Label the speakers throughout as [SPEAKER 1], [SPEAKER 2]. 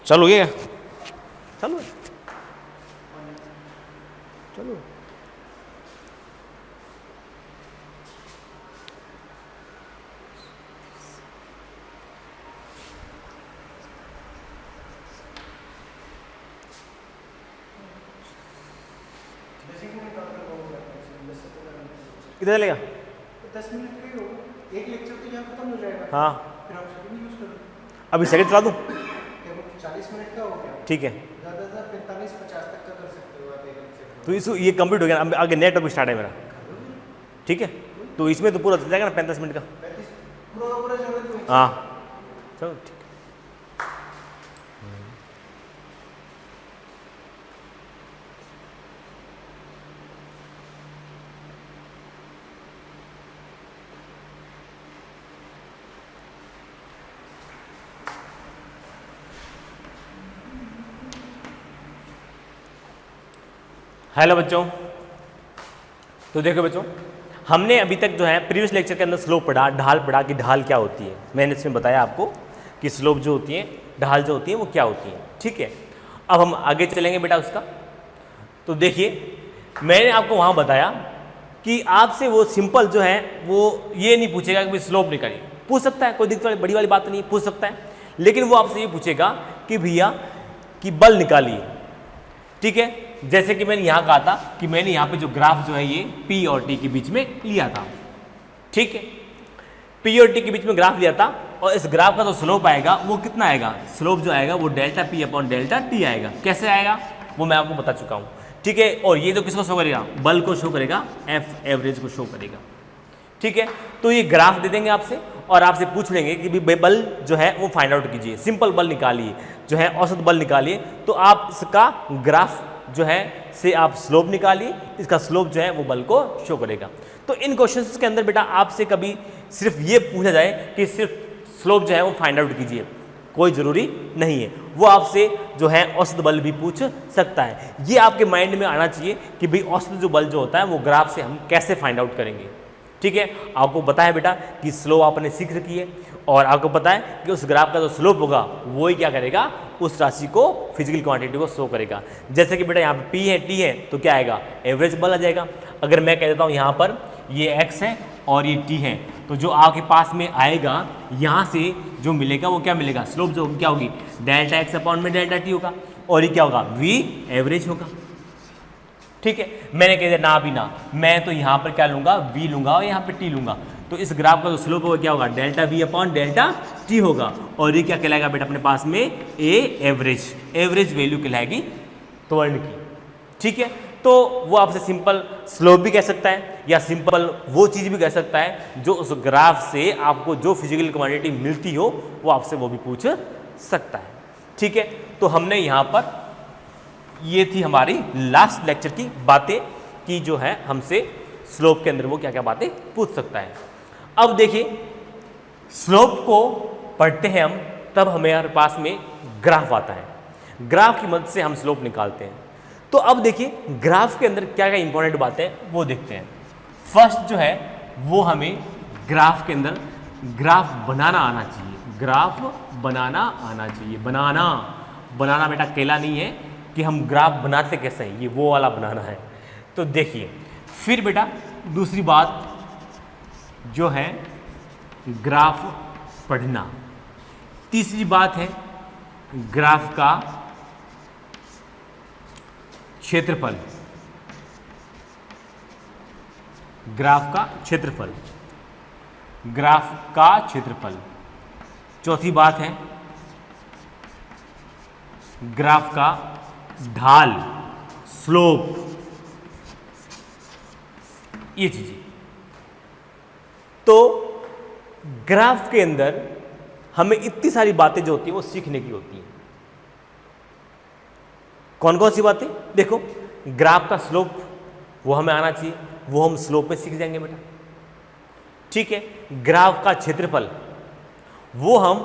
[SPEAKER 1] चालू है क्या? चालू है, चलो। कितना चलेगा?
[SPEAKER 2] 10 मिनट का ही होगा, एक लेक्चर तो यहाँ खत्म हो जाएगा।
[SPEAKER 1] हाँ,
[SPEAKER 2] फिर आप सेकंड यूज करो।
[SPEAKER 1] अभी सेकंड चला दूँ?
[SPEAKER 2] 40 मिनट का हो गया,
[SPEAKER 1] ठीक है।
[SPEAKER 2] ज़्यादा से 45-50 तक का कर सकते हो आप एक लेक्चर।
[SPEAKER 1] तो इस ये कंप्लीट हो गया, अब आगे नेट टॉपिक स्टार्ट है मेरा, ठीक है। तो इसमें तो पूरा चल जाएगा ना 35 मिनट का?
[SPEAKER 2] 35 पूरा जरूरत नहीं।
[SPEAKER 1] हाँ, चलो ठीक। हेलो बच्चों, तो देखो बच्चों, हमने अभी तक जो है प्रीवियस लेक्चर के अंदर स्लोप पढ़ा, ढाल पढ़ा कि ढाल क्या होती है। मैंने इसमें बताया आपको कि स्लोप जो होती है, ढाल जो होती है वो क्या होती है, ठीक है। अब हम आगे चलेंगे बेटा उसका। तो देखिए, मैंने आपको वहाँ बताया कि आपसे वो सिंपल जो है वो ये नहीं पूछेगा कि भाई स्लोप निकालिए, पूछ सकता है, कोई दिक्कत वाली बड़ी वाली बात नहीं, पूछ सकता है। लेकिन वो आपसे ये पूछेगा कि भैया कि बल निकालिए, ठीक है। जैसे कि मैंने यहाँ कहा था कि मैंने यहाँ पे जो ग्राफ जो है ये P और T के बीच में लिया था, ठीक है। P और T के बीच में ग्राफ लिया था और इस ग्राफ का जो स्लोप आएगा वो कितना आएगा? स्लोप जो आएगा वो delta P upon delta T आएगा। कैसे आएगा वो मैं आपको बता चुका हूँ, ठीक है। और ये तो किसको शो करेगा? बल को शो करेगा, F एवरेज को शो करेगा, ठीक है। तो ये ग्राफ दे देंगे आपसे और आपसे पूछ लेंगे कि भाई बल जो है वो फाइंड आउट कीजिए, सिंपल बल निकालिए, जो है औसत बल निकालिए। तो आप इसका ग्राफ जो है से आप स्लोप निकालिए, इसका स्लोप जो है वो बल को शो करेगा। तो इन क्वेश्चंस के अंदर बेटा आपसे कभी सिर्फ ये पूछा जाए कि सिर्फ स्लोप जो है वो फाइंड आउट कीजिए, कोई ज़रूरी नहीं है। वो आपसे जो है औसत बल भी पूछ सकता है। ये आपके माइंड में आना चाहिए कि भाई औसत जो बल जो होता है वो ग्राफ से हम कैसे फाइंड आउट करेंगे, ठीक है। आपको पता है बेटा कि स्लोप आपने सीख रखी है और आपको पता है कि उस ग्राफ का जो स्लोप होगा वो ही क्या करेगा? उस राशि को, फिजिकल क्वांटिटी को शो करेगा। जैसे कि बेटा यहाँ पे P है, T है, तो क्या आएगा? एवरेज बल आ जाएगा। अगर मैं कह देता हूँ यहाँ पर ये x है और ये t है, तो जो आपके पास में आएगा यहाँ से जो मिलेगा वो क्या मिलेगा? स्लोप जो क्या होगी? डेल्टा x अपॉन में डेल्टा t होगा और ये क्या होगा? v एवरेज होगा, ठीक है। मैंने कह दिया ना भी ना, मैं तो यहाँ पर क्या लूँगा? v लूँगा और यहाँ पे t लूँगा। तो इस ग्राफ का जो स्लोप होगा क्या होगा? Delta v upon delta t होगा। और ये क्या कहलाएगा बेटा अपने पास में? a एवरेज, एवरेज वैल्यू कहलाएगी त्वरण की, ठीक है। तो वो आपसे सिंपल स्लोप भी कह सकता है या सिंपल वो चीज़ भी कह सकता है जो उस ग्राफ से आपको जो फिजिकल क्वांटिटी मिलती हो वो आपसे वो भी पूछ सकता है, ठीक है। तो हमने यहाँ पर ये थी हमारी लास्ट लेक्चर की बातें कि जो है हमसे स्लोप के अंदर वो क्या क्या बातें पूछ सकता है। अब देखिए, स्लोप को पढ़ते हैं हम तब हमारे पास में ग्राफ आता है, ग्राफ की मदद से हम स्लोप निकालते हैं। तो अब देखिए ग्राफ के अंदर क्या क्या इंपॉर्टेंट बातें हैं वो देखते हैं। फर्स्ट जो है वो हमें ग्राफ के अंदर ग्राफ बनाना आना चाहिए, ग्राफ बनाना आना चाहिए। बनाना बेटा अकेला नहीं है कि हम ग्राफ बनाते कैसे हैं, ये वो वाला बनाना है। तो देखिए फिर बेटा दूसरी बात जो है ग्राफ पढ़ना। तीसरी बात है ग्राफ का क्षेत्रफल, ग्राफ का क्षेत्रफल, ग्राफ का क्षेत्रफल। चौथी बात है ग्राफ का ढाल, स्लोप, ये चीजें। तो ग्राफ के अंदर हमें इतनी सारी बातें जो होती हैं वो सीखने की होती हैं। कौन कौन सी बातें? देखो, ग्राफ का स्लोप वो हमें आना चाहिए, वो हम स्लोप में सीख जाएंगे बेटा, ठीक है। ग्राफ का क्षेत्रफल वो हम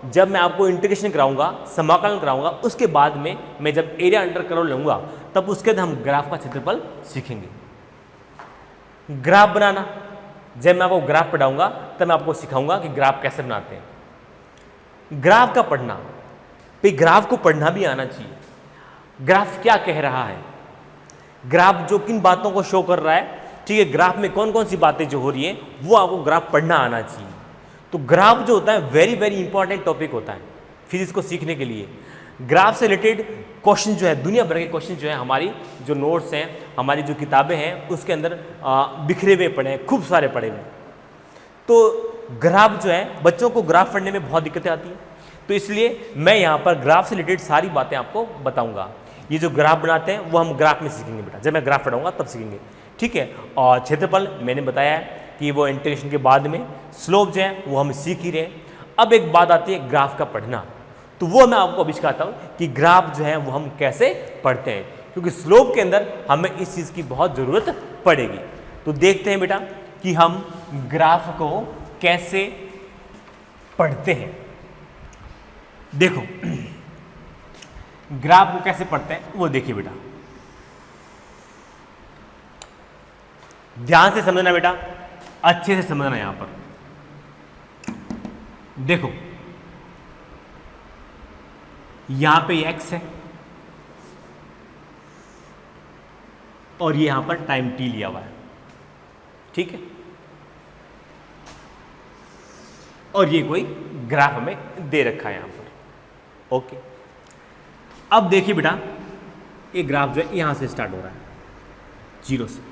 [SPEAKER 1] जब मैं आपको इंटीग्रेशन कराऊंगा, समाकलन कराऊंगा, उसके बाद में मैं जब एरिया अंडर कर्व लूंगा तब उसके बाद हम ग्राफ का क्षेत्रफल सीखेंगे। ग्राफ बनाना, जब मैं आपको ग्राफ पढ़ाऊंगा तब मैं आपको सिखाऊंगा कि ग्राफ कैसे बनाते हैं। ग्राफ का पढ़ना, भाई ग्राफ को पढ़ना भी आना चाहिए। ग्राफ क्या कह रहा है, ग्राफ जो किन बातों को शो कर रहा है, ठीक है, ग्राफ में कौन कौन सी बातें जो हो रही हैं वो आपको ग्राफ पढ़ना आना चाहिए। तो ग्राफ जो होता है वेरी वेरी इंपॉर्टेंट टॉपिक होता है फिजिक्स को सीखने के लिए। ग्राफ से रिलेटेड क्वेश्चन जो है, दुनिया भर के क्वेश्चन जो है, हमारी जो नोट्स हैं, हमारी जो किताबें हैं उसके अंदर बिखरे हुए पड़े हैं, खूब सारे पड़े हुए हैं। तो ग्राफ जो है, बच्चों को ग्राफ पढ़ने में बहुत दिक्कतें आती हैं, तो इसलिए मैं यहाँ पर ग्राफ से रिलेटेड सारी बातें आपको बताऊँगा। ये जो ग्राफ बनाते हैं वो हम ग्राफ में सीखेंगे बेटा, जब मैं ग्राफ पढ़ाऊँगा तब सीखेंगे, ठीक है। और क्षेत्रफल मैंने बताया है कि वो इंटीग्रेशन के बाद में, स्लोप जो है वो हम सीख ही रहे हैं। अब एक बात आती है ग्राफ का पढ़ना, तो वो मैं आपको अभी सिखाता हूँ कि ग्राफ जो है वो हम कैसे पढ़ते हैं, क्योंकि स्लोप के अंदर हमें इस चीज़ की बहुत ज़रूरत पड़ेगी। तो देखते हैं बेटा कि हम ग्राफ को कैसे पढ़ते हैं। देखो ग्राफ को कैसे पढ़ते हैं वो देखिए बेटा, ध्यान से समझना बेटा, अच्छे से समझना। यहां पर देखो, यहां पे x है और ये यहां पर टाइम t लिया हुआ है, ठीक है, और ये कोई ग्राफ हमें दे रखा है यहां पर, ओके। अब देखिए बेटा, ये ग्राफ जो है यहां से स्टार्ट हो रहा है 0 से,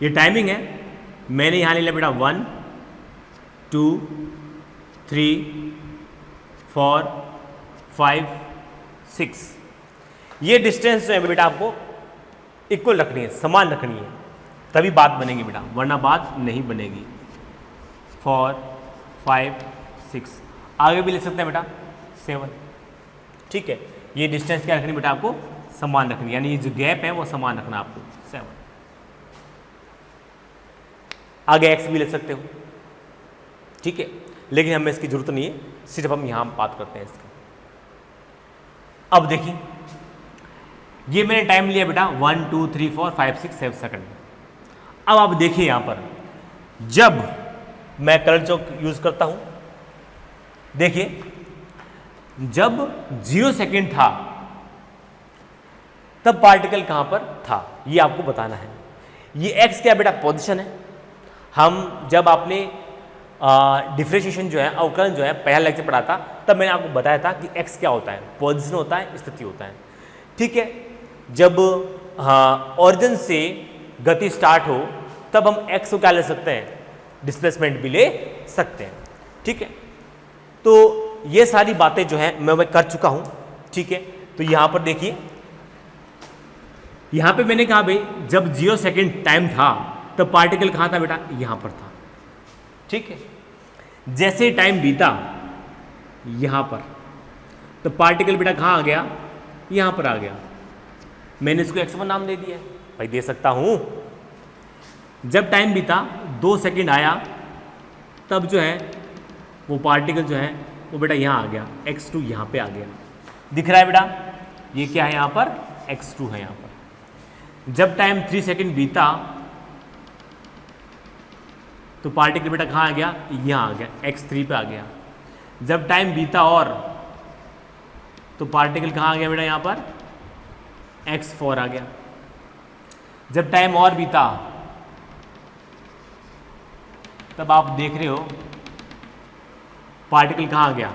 [SPEAKER 1] ये टाइमिंग है। मैंने यहां ले लिया बेटा 1 2 3 4 5 6, ये डिस्टेंस जो है बेटा आपको इक्वल रखनी है, समान रखनी है, तभी बात बनेगी बेटा, वरना बात नहीं बनेगी। 4 5 6, आगे भी ले सकते हैं बेटा 7, ठीक है। ये डिस्टेंस क्या रखनी बेटा आपको, समान रखनी, यानी ये जो गैप है वो समान रखना आपको 7। आगे x भी ले सकते हो, ठीक है, लेकिन हमें इसकी जरूरत नहीं है, सिर्फ हम यहां बात करते हैं इसकी। अब देखिए, ये मैंने टाइम लिया बेटा 1 2 3 4 5 6 7 सेकंड। अब आप देखिए यहां पर जब मैं कलर चौक यूज करता हूं, देखिए जब 0 सेकंड था तब पार्टिकल कहां पर था, ये आपको बताना है। ये x क्या बेटा, पोजीशन है। हम जब आपने डिफरेंशिएशन जो है, अवकलन जो है, पहला लेक्चर पढ़ा था, तब मैंने आपको बताया था कि x क्या होता है, पोजीशन होता है, स्थिति होता है, ठीक है। जब ओरिजिन से गति स्टार्ट हो तब हम x को क्या ले सकते हैं, डिस्प्लेसमेंट भी ले सकते हैं, ठीक है। तो ये सारी बातें जो है मैं कर चुका हूं, ठीक है। तो यहां पर देखिए, यहां पे मैंने कहा भाई जब 0 सेकंड टाइम था तब पार्टिकल कहां था बेटा, यहां पर था, ठीक है। जैसे टाइम बीता यहां पर, तो पार्टिकल बेटा कहां आ गया, यहां पर आ गया। मैंने इसको x1 नाम दे दिया है, भाई दे सकता हूं। जब टाइम बीता 2 सेकंड आया तब जो है वो पार्टिकल जो है वो बेटा यहाँ आ गया, x2 यहाँ पे आ गया, दिख रहा है बेटा, ये क्या है यहाँ पर, x2 है यहाँ पर। जब टाइम 3 सेकंड बीता तो पार्टिकल बेटा कहाँ आ गया, यहाँ आ गया, x3 पे आ गया। जब टाइम बीता और तो पार्टिकल कहाँ आ गया बेटा, यहाँ पर x4 आ गया। जब टाइम और बीता तब आप देख रहे हो पार्टिकल कहाँ आ गया,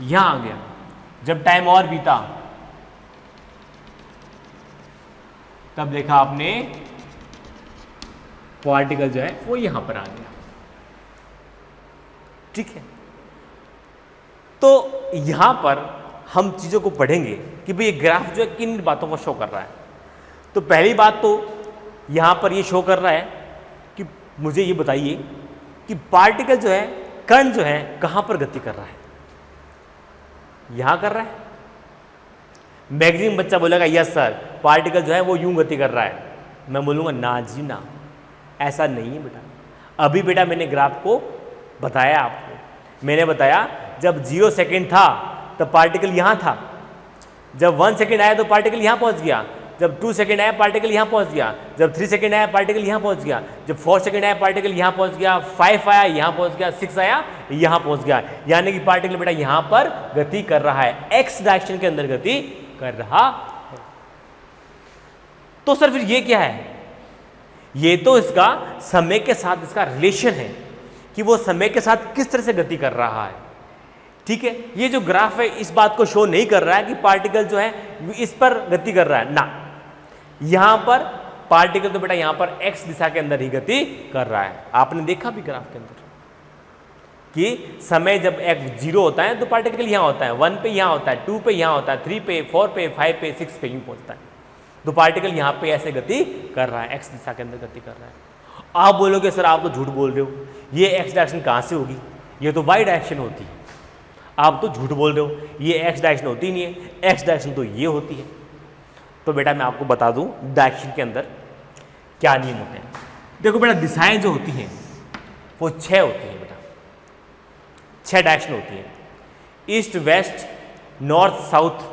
[SPEAKER 1] यहाँ आ गया। जब टाइम और बीता तब देखा आपने पार्टिकल जो है वो यहाँ पर आ गया, ठीक है। तो यहाँ पर हम चीज़ों को पढ़ेंगे कि भाई ये ग्राफ जो है किन बातों को शो कर रहा है। तो पहली बात तो यहाँ पर ये शो कर रहा है कि मुझे ये बताइए कि पार्टिकल जो है, कण जो है कहाँ पर गति कर रहा है, यहाँ कर रहा है। मैक्सिमम बच्चा बोलेगा यस सर, पार्टिकल जो है वो यूं गति कर रहा है। मैं बोलूँगा ना जी ना, ऐसा नहीं है बेटा। अभी बेटा मैंने ग्राफ को बताया आपको, मैंने बताया जब 0 सेकेंड था तब पार्टिकल यहाँ था, जब 1 सेकेंड आया तो पार्टिकल यहाँ पहुँच गया, जब 2 सेकेंड आया पार्टिकल यहाँ पहुँच गया, जब 3 सेकेंड आया पार्टिकल यहाँ पहुँच गया, जब 4 सेकेंड आया पार्टिकल यहाँ पहुँच गया, 5 आया यहाँ पहुँच गया, 6 आया यहाँ पहुँच गया। यानी कि पार्टिकल बेटा यहाँ पर गति कर रहा है, एक्स डायरेक्शन के अंदर गति कर रहा है। तो सर फिर ये क्या है? ये तो इसका समय के साथ इसका रिलेशन है कि वो समय के साथ किस तरह से गति कर रहा है। ठीक है, ये जो ग्राफ है इस बात को शो नहीं कर रहा है कि पार्टिकल जो है इस पर गति कर रहा है ना, यहां पर पार्टिकल तो बेटा यहां पर एक्स दिशा के अंदर ही गति कर रहा है। आपने देखा भी ग्राफ के अंदर कि समय जब x 0 होता है तो पार्टिकल यहां होता है, 1 पे यहां होता है, 2 पे यहां होता है, 3 पे, 4 पे, 5 पे, 6 पे यूं पहुंचता है। तो पार्टिकल यहां पे ऐसे गति कर रहा है, एक्स दिशा के अंदर गति कर रहा है। आप बोलोगे सर आप तो झूठ बोल रहे हो, ये एक्स डायरेक्शन कहां से होगी, ये तो वाई डायरेक्शन होती है। आप तो झूठ बोल रहे हो, ये एक्स डायरेक्शन होती नहीं है, एक्स डायरेक्शन तो ये होती है। तो बेटा मैं आपको बता दूं डायरेक्शन के अंदर क्या नियम होते हैं। देखो बेटा दिशाएं जो होती हैं वो 6 होती हैं बेटा, 6 डायरेक्शन होती हैं, ईस्ट वेस्ट नॉर्थ साउथ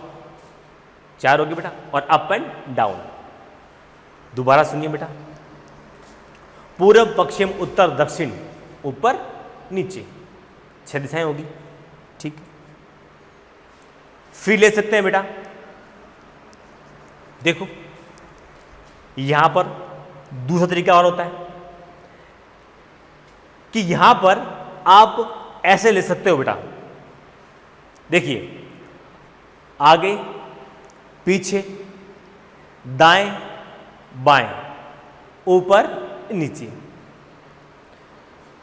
[SPEAKER 1] 4 होगी बेटा, और अप एंड डाउन। दोबारा सुनिए बेटा, पूर्व पश्चिम उत्तर दक्षिण ऊपर नीचे 6 दिशाएं होगी। ठीक, फिर ले सकते हैं बेटा, देखो यहां पर दूसरा तरीका और होता है कि यहां पर आप ऐसे ले सकते हो बेटा, देखिए आगे पीछे दाएं बाएं ऊपर नीचे।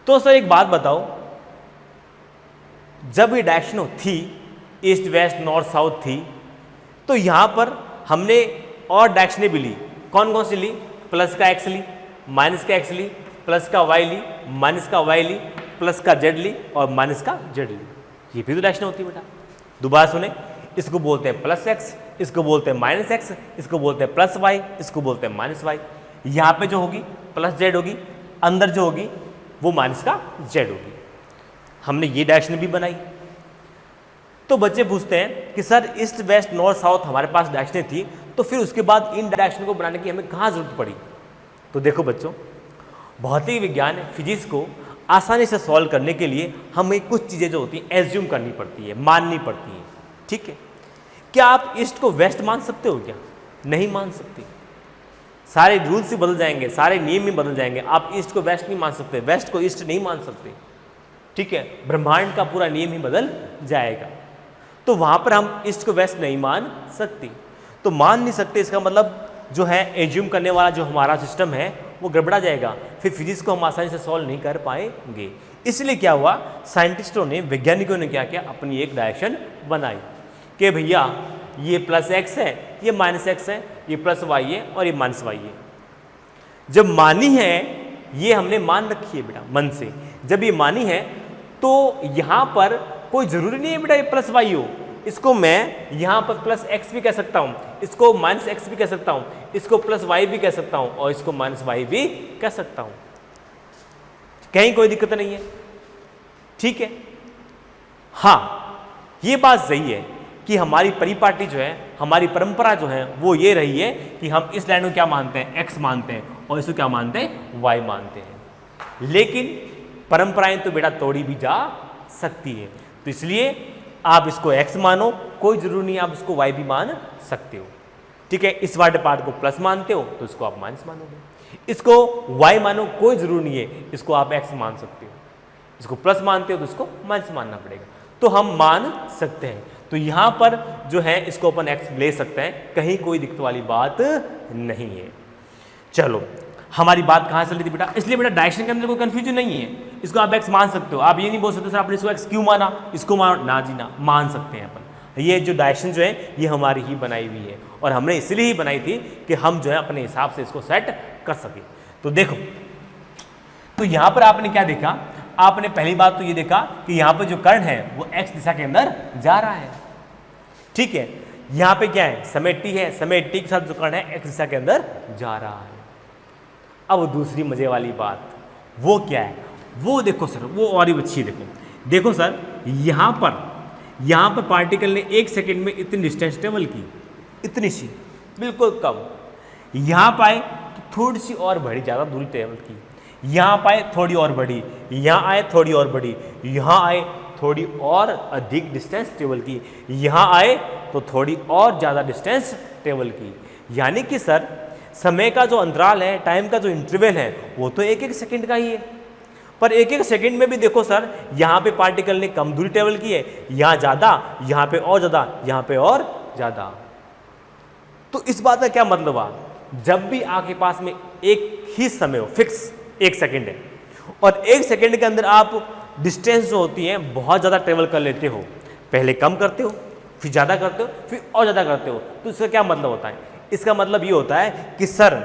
[SPEAKER 1] तो सर एक बात बताओ, जब ये डायरेक्शन थी ईस्ट वेस्ट नॉर्थ साउथ थी तो यहां पर हमने और डायरेक्शनें भी ली, कौन कौन सी ली? प्लस का एक्स ली, माइनस का एक्स ली, प्लस का वाई ली, माइनस का वाई ली, प्लस का जेड ली और माइनस का जेड ली। ये भी तो डायरेक्शन होती है बेटा। दोबारा सुने, इसको बोलते हैं प्लस एक्स, इसको बोलते हैं माइनस एक्स, इसको बोलते हैं प्लस वाई, इसको बोलते हैं माइनस वाई। यहाँ पे जो होगी प्लस जेड होगी, अंदर जो होगी वो माइनस का जेड होगी। हमने ये डायरेक्शन भी बनाई। तो बच्चे पूछते हैं कि sir east west north south हमारे पास डायरेक्शनें थी, तो फिर उसके बाद इन डायरेक्शन को बनाने की हमें कहाँ जरूरत पड़ी? तो देखो बच्चों, भौतिक विज्ञान फिजिक्स को आसानी से सॉल्व करने के लिए हमें कुछ चीज़ें जो होती हैं एज्यूम करनी पड़ती है, माननी पड़ती हैं। ठीक है, क्या आप ईस्ट को वेस्ट मान सकते हो? क्या नहीं मान सकते। सारे रूल्स ही बदल जाएंगे, सारे नियम ही बदल जाएंगे। आप ईस्ट को वेस्ट नहीं मान सकते, वेस्ट को ईस्ट नहीं मान सकते। ठीक है, ब्रह्मांड का पूरा नियम ही बदल जाएगा। तो वहां पर हम ईस्ट को वेस्ट नहीं मान सकते। तो मान नहीं सकते, इसका मतलब जो है एज्यूम करने वाला जो हमारा सिस्टम है वो गड़बड़ा जाएगा, फिर फिजिक्स को हम आसानी से सॉल्व नहीं कर पाएंगे। इसलिए क्या हुआ, साइंटिस्टों ने, वैज्ञानिकों ने क्या किया, अपनी एक डायरेक्शन बनाई कि भैया ये प्लस एक्स है, ये माइनस एक्स है, ये प्लस वाई है और ये माइनस वाई है। जब मानी है, ये हमने मान रखी है बेटा मन से, जब ये मानी है तो यहाँ पर कोई जरूरी नहीं है बेटा ये प्लस वाई हो। इसको मैं यहाँ पर प्लस एक्स भी कह सकता हूँ, इसको माइनस एक्स भी कह सकता हूँ, इसको प्लस वाई भी कह सकता हूँ और इसको माइनस वाई भी कह सकता हूँ। कहीं कोई दिक्कत नहीं है। ठीक है, हाँ ये बात सही है कि हमारी परिपाटी जो है, हमारी परंपरा जो है वो ये रही है कि हम इस लाइन को क्या मानते हैं, एक्स मानते हैं, और इसको क्या मानते हैं, वाई मानते हैं। लेकिन परंपराएं तो बेटा तोड़ी भी जा सकती है, तो इसलिए आप इसको x मानो, कोई जरूरी नहीं आप इसको y भी मान सकते हो। ठीक है, इस वाले पार्ट को प्लस मानते हो तो इसको आप माइनस मानोगे, इसको y मानो, कोई जरूरी नहीं है, इसको आप x मान सकते हो। इसको प्लस मानते हो तो इसको माइनस मानना पड़ेगा, तो हम मान सकते हैं। तो यहाँ पर जो है इसको अपन x ले सकते हैं, कहीं कोई दिक्कत वाली बात नहीं है। चलो, हमारी बात कहाँ से चल रही थी बेटा, इसलिए बेटा डायरेक्शन के अंदर कोई कंफ्यूजन नहीं है, इसको आप x मान सकते हो। आप ये नहीं बोल सकते सर आपने इसको x क्यों माना, इसको मानो ना जी ना, मान सकते हैं अपन। ये जो डायरेक्शन जो है ये हमारी ही बनाई हुई है, और हमने इसलिए ही बनाई थी कि हम जो है अपने हिसाब से इसको सेट कर सके। तो देखो, तो यहाँ पर आपने क्या देखा, आपने पहली बात तो ये देखा कि यहाँ पर जो कर्ण है वो x दिशा के अंदर जा रहा है। ठीक है, यहाँ पे क्या है, समय t है, समय t के साथ जो कर्ण है x दिशा के अंदर जा रहा है। अब दूसरी मजे वाली बात वो क्या है, वो देखो सर, वो और ही अच्छी देखो। देखो सर, यहाँ पर पार्टिकल ने 1 सेकेंड में इतनी डिस्टेंस ट्रेवल की, इतनी सी, बिल्कुल कम। यहाँ पर आए तो थोड़ी सी और बढ़ी, ज़्यादा दूरी ट्रेवल की। यहाँ पर आए थोड़ी और बढ़ी, यहाँ आए थोड़ी और बढ़ी, यहाँ आए थोड़ी और अधिक डिस्टेंस ट्रेवल की, यहाँ आए तो थोड़ी और ज़्यादा डिस्टेंस ट्रेवल की। यानी कि सर समय का जो अंतराल है, टाइम का जो इंटरवल है, वो तो 1-1 सेकेंड का ही है। पर 1-1 सेकेंड में भी देखो सर, यहाँ पे पार्टिकल ने कम दूरी ट्रेवल की है, यहाँ ज़्यादा, यहाँ पे और ज़्यादा, यहाँ पे और ज़्यादा। तो इस बात का क्या मतलब हुआ, जब भी आपके पास में एक ही समय हो, फिक्स 1 सेकेंड है, और 1 सेकेंड के अंदर आप डिस्टेंस जो होती है बहुत ज़्यादा ट्रेवल कर लेते हो, पहले कम करते हो, फिर ज़्यादा करते हो, फिर और ज़्यादा करते हो, तो इसका क्या मतलब होता है? इसका मतलब ये होता है कि सर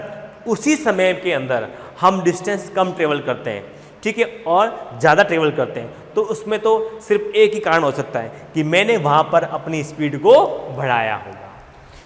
[SPEAKER 1] उसी समय के अंदर हम डिस्टेंस कम ट्रेवल करते हैं, ठीक है, और ज़्यादा ट्रेवल करते हैं, तो उसमें तो सिर्फ एक ही कारण हो सकता है कि मैंने वहाँ पर अपनी स्पीड को बढ़ाया होगा।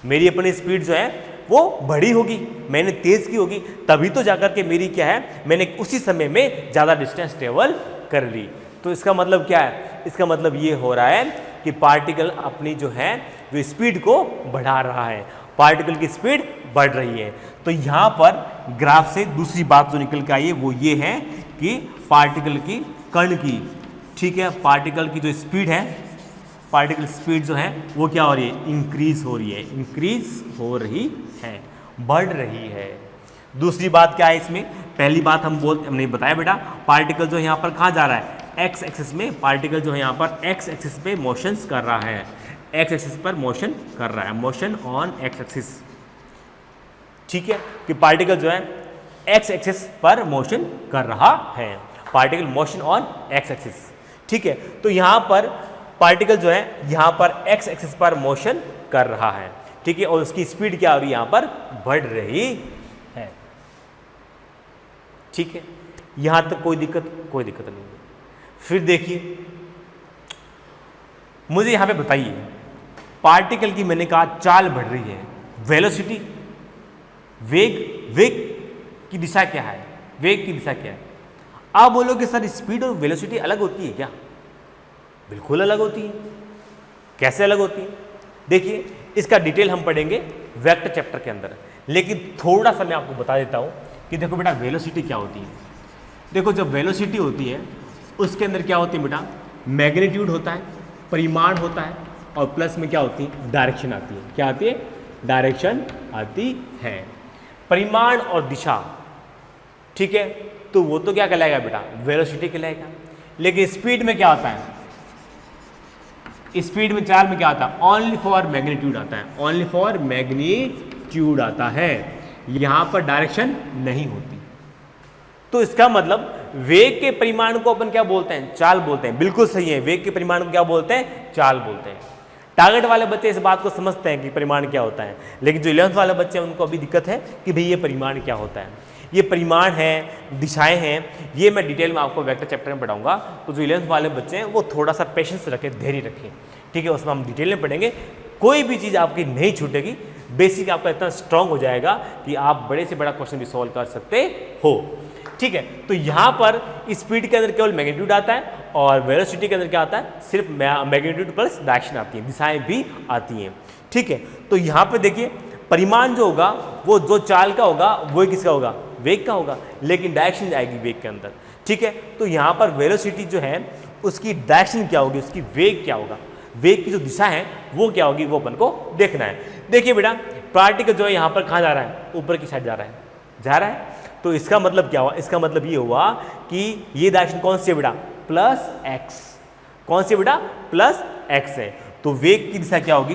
[SPEAKER 1] मेरी अपनी स्पीड जो है वो बढ़ी होगी, मैंने तेज़ की होगी, तभी तो जाकर के मेरी क्या है, मैंने उसी समय में ज़्यादा डिस्टेंस ट्रेवल कर ली। तो इसका मतलब क्या है? इसका मतलब ये हो रहा है कि पार्टिकल अपनी जो है जो स्पीड को बढ़ा रहा है, पार्टिकल की स्पीड बढ़ रही है। तो यहाँ पर ग्राफ से दूसरी बात जो निकल के आई है वो ये है कि पार्टिकल की, कण की, ठीक है, पार्टिकल की जो स्पीड है, पार्टिकल स्पीड जो है वो क्या हो रही है, इंक्रीज हो रही है, इंक्रीज हो रही है, बढ़ रही है। दूसरी बात क्या है इसमें, पहली बात हमने बताया बेटा, पार्टिकल जो यहाँ पर कहाँ जा रहा है, एक्स एक्सिस में, पार्टिकल जो है यहाँ पर एक्स एक्सिस पे मोशंस कर रहा है, एक्स एक्सिस पर मोशन कर रहा है, मोशन ऑन एक्स एक्सिस, ठीक है, कि पार्टिकल जो है एक्स एक्सिस पर मोशन कर रहा है, particle motion on x axis, ठीक है। तो यहाँ पर पार्टिकल जो है यहाँ पर एक्स एक्सिस पर मोशन कर रहा है, ठीक है, और उसकी स्पीड क्या हो रही है, यहाँ पर बढ़ रही है, ठीक है। यहाँ तक कोई दिक्कत नहीं है। फिर देखिए, मुझे यहाँ पे बताइए, पार्टिकल की मैंने कहा चाल बढ़ रही है, वेलोसिटी, वेग की दिशा क्या है, वेग की दिशा क्या है? आप बोलोगे सर स्पीड और वेलोसिटी अलग होती है क्या? बिल्कुल अलग होती है। कैसे अलग होती है? देखिए, इसका डिटेल हम पढ़ेंगे वेक्टर चैप्टर के अंदर, लेकिन थोड़ा सा मैं आपको बता देता हूँ कि देखो बेटा, वेलोसिटी क्या होती है। देखो, जब वेलोसिटी होती है उसके अंदर क्या होती है बेटा, मैग्नीट्यूड होता है, परिमाण होता है, और प्लस में क्या होती है, डायरेक्शन आती है। क्या आती है? डायरेक्शन आती है। परिमाण और दिशा, ठीक है, तो वो तो क्या कहलाएगा बेटा, वेलोसिटी कहलाएगा। लेकिन स्पीड में क्या आता है, स्पीड में, चाल में क्या आता है, ओनली फॉर मैग्नीट्यूड आता है, ओनली फॉर मैग्नीट्यूड आता है, यहां पर डायरेक्शन नहीं होती। तो इसका मतलब वेग के परिमाण को अपन क्या बोलते हैं, चाल बोलते हैं। बिल्कुल सही है, वेग के परिमाण को क्या बोलते हैं, चाल बोलते हैं। टारगेट वाले बच्चे इस बात को समझते हैं कि परिमाण क्या होता है, लेकिन जो 11th वाले बच्चे हैं उनको अभी दिक्कत है कि भाई ये परिमाण क्या होता है। ये परिमाण है, दिशाएं हैं, ये मैं डिटेल में आपको वेक्टर चैप्टर में पढ़ाऊंगा। तो जो 11th वाले बच्चे हैं वो थोड़ा सा पेशेंस रखें, धैर्य रखें, ठीक है, उसमें हम डिटेल में पढ़ेंगे। कोई भी चीज़ आपकी नहीं छूटेगी, बेसिक आपका इतना स्ट्रांग हो जाएगा कि आप बड़े से बड़ा क्वेश्चन भी सॉल्व कर सकते हो, ठीक है। तो यहाँ पर स्पीड के अंदर केवल मैग्नीट्यूड आता है, और वेलोसिटी के अंदर क्या आता है, सिर्फ मैग्नीट्यूड प्लस डायरेक्शन आती है, दिशाएं भी आती हैं, ठीक है। तो यहाँ पे देखिए, परिमाण जो होगा वो जो चाल का होगा वो किसका होगा, वेग का होगा, लेकिन डायरेक्शन आएगी वेग के अंदर, ठीक है। तो यहाँ पर वेलोसिटी जो है उसकी डायरेक्शन क्या होगी, उसकी वेग क्या होगा, वेग की जो दिशा है वो क्या होगी, वो अपन को देखना है। देखिए बेटा, पार्टिकल जो है यहाँ पर कहाँ जा रहा है, ऊपर की साइड जा रहा है। तो इसका मतलब क्या हुआ, इसका मतलब ये हुआ कि ये डायरेक्शन कौन सी है बेटा, प्लस एक्स। कौन सी बेटा, प्लस एक्स है। तो वेग की दिशा क्या होगी,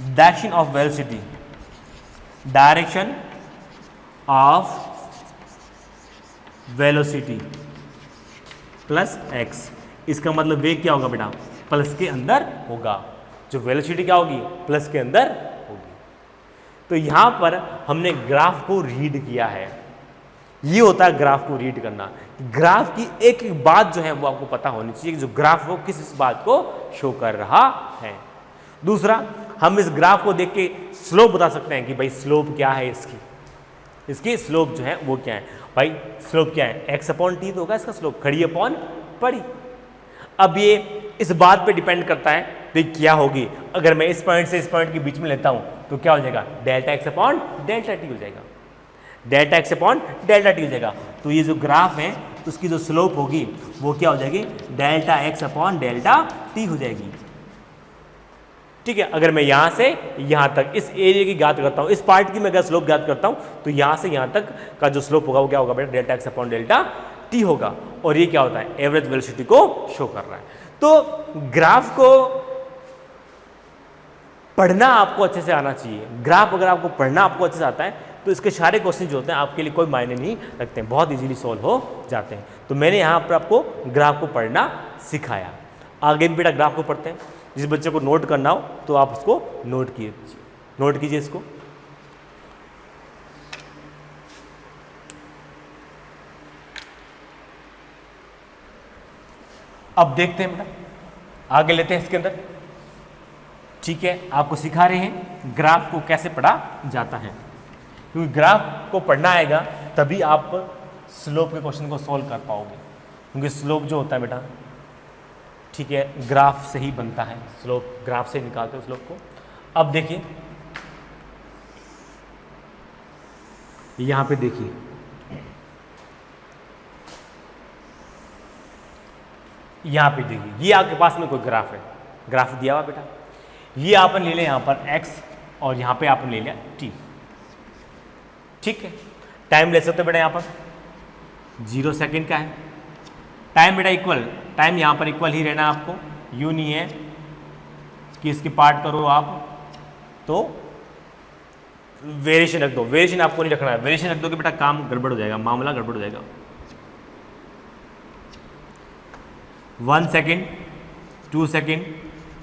[SPEAKER 1] direction of velocity, direction of velocity plus x. इसका मतलब वेग क्या होगा बेटा, प्लस के अंदर होगा, जो वेलोसिटी क्या होगी, प्लस के अंदर होगी। तो यहां पर हमने ग्राफ को रीड किया है, ये होता है ग्राफ को रीड करना। ग्राफ की एक एक बात जो है वो आपको पता होनी चाहिए, जो ग्राफ वो किस बात को शो कर रहा है। दूसरा, हम इस ग्राफ को देख के स्लोप बता सकते हैं कि भाई स्लोप क्या है, इसकी स्लोप जो है वो क्या है। भाई स्लोप क्या है, x अपॉन टी तो होगा इसका स्लोप, खड़ी अपॉन पड़ी। अब ये इस बात पे डिपेंड करता है कि क्या होगी, अगर मैं इस पॉइंट से इस पॉइंट के बीच में लेता हूं तो क्या हो जाएगा, delta x upon delta T हो जाएगा, delta x upon delta T हो जाएगा। तो ये जो ग्राफ है उसकी जो स्लोप होगी वो क्या हो जाएगी, delta x upon delta T हो जाएगी। ठीक है, अगर मैं यहाँ से यहाँ तक इस एरिया की ज्ञात करता हूँ, इस पार्ट की मैं अगर स्लोप ज्ञात करता हूँ तो यहाँ से यहाँ तक का जो स्लोप होगा वो क्या होगा बेटा, delta x upon delta t होगा। और ये क्या होता है, एवरेज वेलोसिटी को शो कर रहा है। तो ग्राफ को पढ़ना आपको अच्छे से आना चाहिए। ग्राफ अगर आपको पढ़ना आपको अच्छे से आता है तो इसके सारे क्वेश्चन जो होते हैं आपके लिए कोई मायने नहीं रखते हैं, बहुत इजीली सॉल्व हो जाते हैं। तो मैंने यहाँ पर आपको ग्राफ को पढ़ना सिखाया। आगे भी बेटा ग्राफ को पढ़ते हैं। जिस बच्चे को नोट करना हो तो आप उसको नोट कीजिए इसको। अब देखते हैं बेटा, आगे लेते हैं इसके अंदर। ठीक है, आपको सिखा रहे हैं ग्राफ को कैसे पढ़ा जाता है, क्योंकि ग्राफ को पढ़ना आएगा तभी आप स्लोप के क्वेश्चन को सॉल्व कर पाओगे। क्योंकि स्लोप जो होता है बेटा, ठीक है, ग्राफ से ही बनता है, स्लोप ग्राफ से निकालते हो स्लोप को। अब देखिए यहाँ पे देखिए, यहाँ पे देखिए, ये आपके पास में कोई ग्राफ है, ग्राफ दिया हुआ बेटा, ये आपने ले लिया यहाँ पर x और यहाँ पे आपने ले लिया t। ठीक है, टाइम ले सकते हो बेटा, यहाँ पर 0 सेकेंड का है टाइम बेटा, इक्वल टाइम यहाँ पर इक्वल ही रहना आपको, यूँ नहीं है कि इसकी पार्ट करो आप तो वेरिएशन रख दो, वेरिएशन आपको नहीं रखना है। वेरिएशन रख दो कि बेटा काम गड़बड़ हो जाएगा, मामला गड़बड़ हो जाएगा। 1 second, 2 second,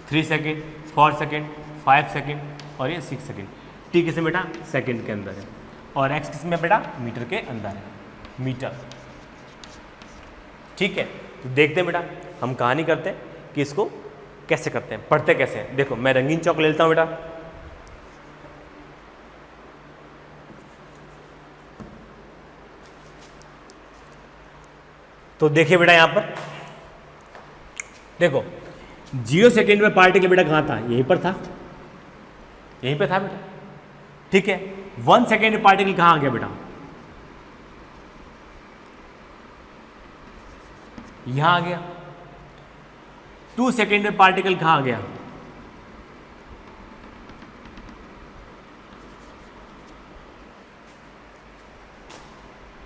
[SPEAKER 1] 3 second, 4 second, 5 second और ये 6 सेकेंड। टी किस में बेटा, सेकेंड के अंदर है, और एक्स किस में बेटा, मीटर के अंदर है, मीटर। ठीक है, तो देखते हैं बेटा हम कहानी करते हैं कि इसको कैसे करते हैं, पढ़ते कैसे हैं। देखो मैं रंगीन चौक ले लेता हूँ बेटा, तो देखिए बेटा यहाँ पर देखो 0 सेकेंड में पार्टिकल बेटा कहाँ था, यहीं पर था, यहीं पे था बेटा। ठीक है, 1 सेकेंड में पार्टिकल कहाँ आ गया बेटा, यहां आ गया। 2 सेकेंड में पार्टिकल कहां आ गया,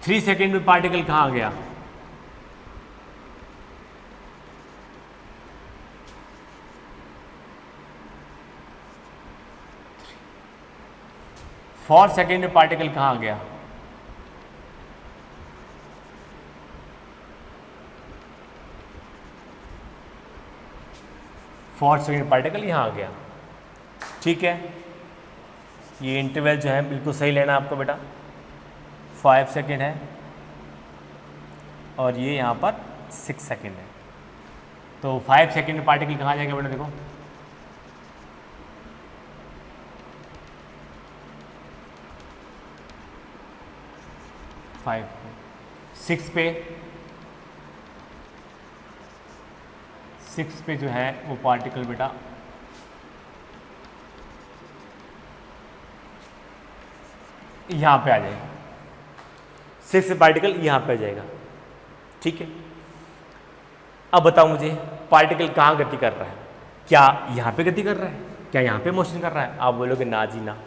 [SPEAKER 1] थ्री सेकेंड में पार्टिकल कहां आ गया, 4 सेकेंड में पार्टिकल कहां आ गया, 4 सेकेंड पार्टिकल यहाँ आ गया। ठीक है, ये इंटरवल जो है बिल्कुल सही लेना आपको बेटा, 5 सेकेंड है और ये यहाँ पर 6 सेकेंड है। तो 5 सेकेंड में पार्टिकल कहाँ जाएगा बेटा, देखो फाइव, 6 पे जो है वो पार्टिकल बेटा यहाँ पे आ जाएगा, 6 से पार्टिकल यहाँ पे आ जाएगा। ठीक है, अब बताओ मुझे पार्टिकल कहाँ गति कर रहा है, क्या यहाँ पे गति कर रहा है, क्या यहाँ पे मोशन कर रहा है? आप बोलोगे ना जी ना।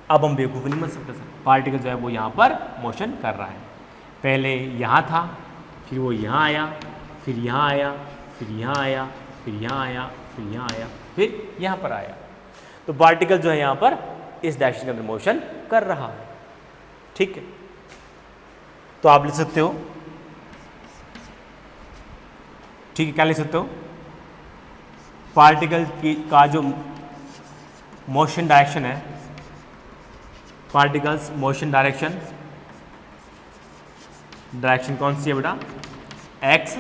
[SPEAKER 1] अब हम बेवकूफ़ नहीं बन सकते सर, पार्टिकल जो है वो यहाँ पर मोशन कर रहा है। पहले यहाँ था, फिर वो यहाँ आया, फिर यहाँ आया, फिर यहाँ आया, फिर यहाँ आया, फिर यहाँ आया, फिर यहाँ पर आया। तो पार्टिकल जो है यहाँ पर इस डायरेक्शन के अंदर मोशन कर रहा है। ठीक है, तो आप लिख सकते हो, ठीक है, क्या लिख सकते हो, पार्टिकल की का जो मोशन डायरेक्शन है, पार्टिकल्स मोशन डायरेक्शन, डायरेक्शन कौन सी है बेटा, x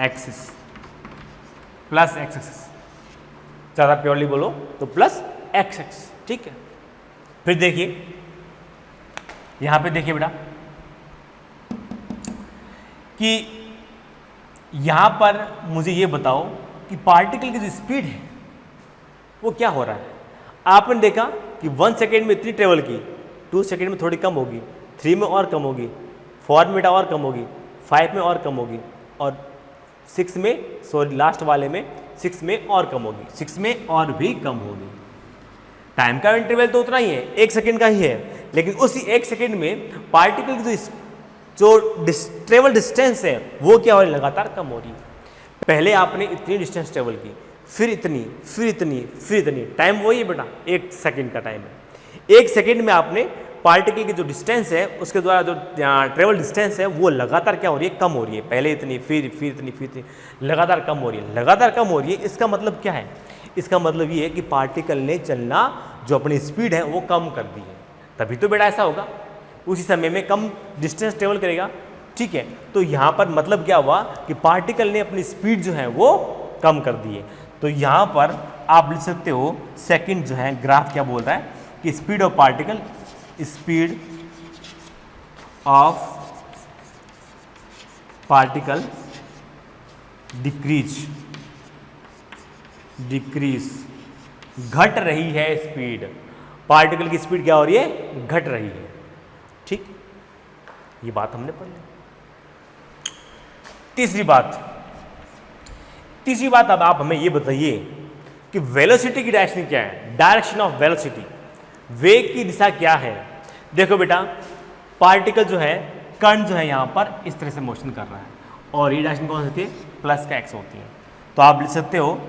[SPEAKER 1] axis plus x axis, ज़्यादा प्योरली बोलो तो प्लस एक्स एक्सिस। ठीक है, फिर देखिए यहाँ पे देखिए बेटा कि यहाँ पर मुझे ये बताओ कि पार्टिकल की जो स्पीड है वो क्या हो रहा है। आपने देखा कि 1 सेकेंड में इतनी ट्रेवल की, 2 सेकेंड में थोड़ी कम होगी, 3 में और कम होगी, 4 में और कम होगी, 5 में और कम होगी, और 6 में, सॉरी लास्ट वाले में 6 में और कम होगी, 6 में और भी कम होगी। टाइम का इंटरवल तो उतना ही है, 1 सेकेंड का ही है, लेकिन उसी 1 सेकेंड में पार्टिकल की जो ट्रेवल डिस्टेंस है वो क्या हो रही है, लगातार कम हो रही है। पहले आपने इतनी डिस्टेंस ट्रेवल की, फिर इतनी, फिर इतनी, फिर इतनी, टाइम वही है बेटा, 1 सेकेंड का टाइम है। 1 सेकेंड में आपने पार्टिकल की जो डिस्टेंस है उसके द्वारा जो ट्रेवल डिस्टेंस है वो लगातार क्या हो रही है, कम हो रही है। पहले इतनी, फिर इतनी, फिर इतनी, लगातार कम हो रही है, लगातार कम हो रही है। इसका मतलब क्या है, इसका मतलब ये है कि पार्टिकल ने चलना जो अपनी स्पीड है वो कम कर दी है, तभी तो बेटा ऐसा होगा, उसी समय में कम डिस्टेंस ट्रेवल करेगा। ठीक है, तो यहाँ पर मतलब क्या हुआ कि पार्टिकल ने अपनी स्पीड जो है वो कम कर दी है। तो यहाँ पर आप लिख सकते हो सेकंड जो है ग्राफ क्या बोल रहा है कि speed of particle, speed of particle decrease, घट रही है स्पीड, पार्टिकल की स्पीड क्या हो रही है, घट रही है। ठीक, ये बात हमने पढ़ ली। तीसरी बात अब आप हमें ये बताइए कि वेलोसिटी की डायरेक्शन क्या है, डायरेक्शन ऑफ वेलोसिटी, वेग की दिशा क्या है। देखो बेटा, पार्टिकल जो है, कण जो है यहाँ पर इस तरह से मोशन कर रहा है, और ये डायरेक्शन कौन सी होती है, प्लस का एक्स होती है। तो आप लिख सकते हो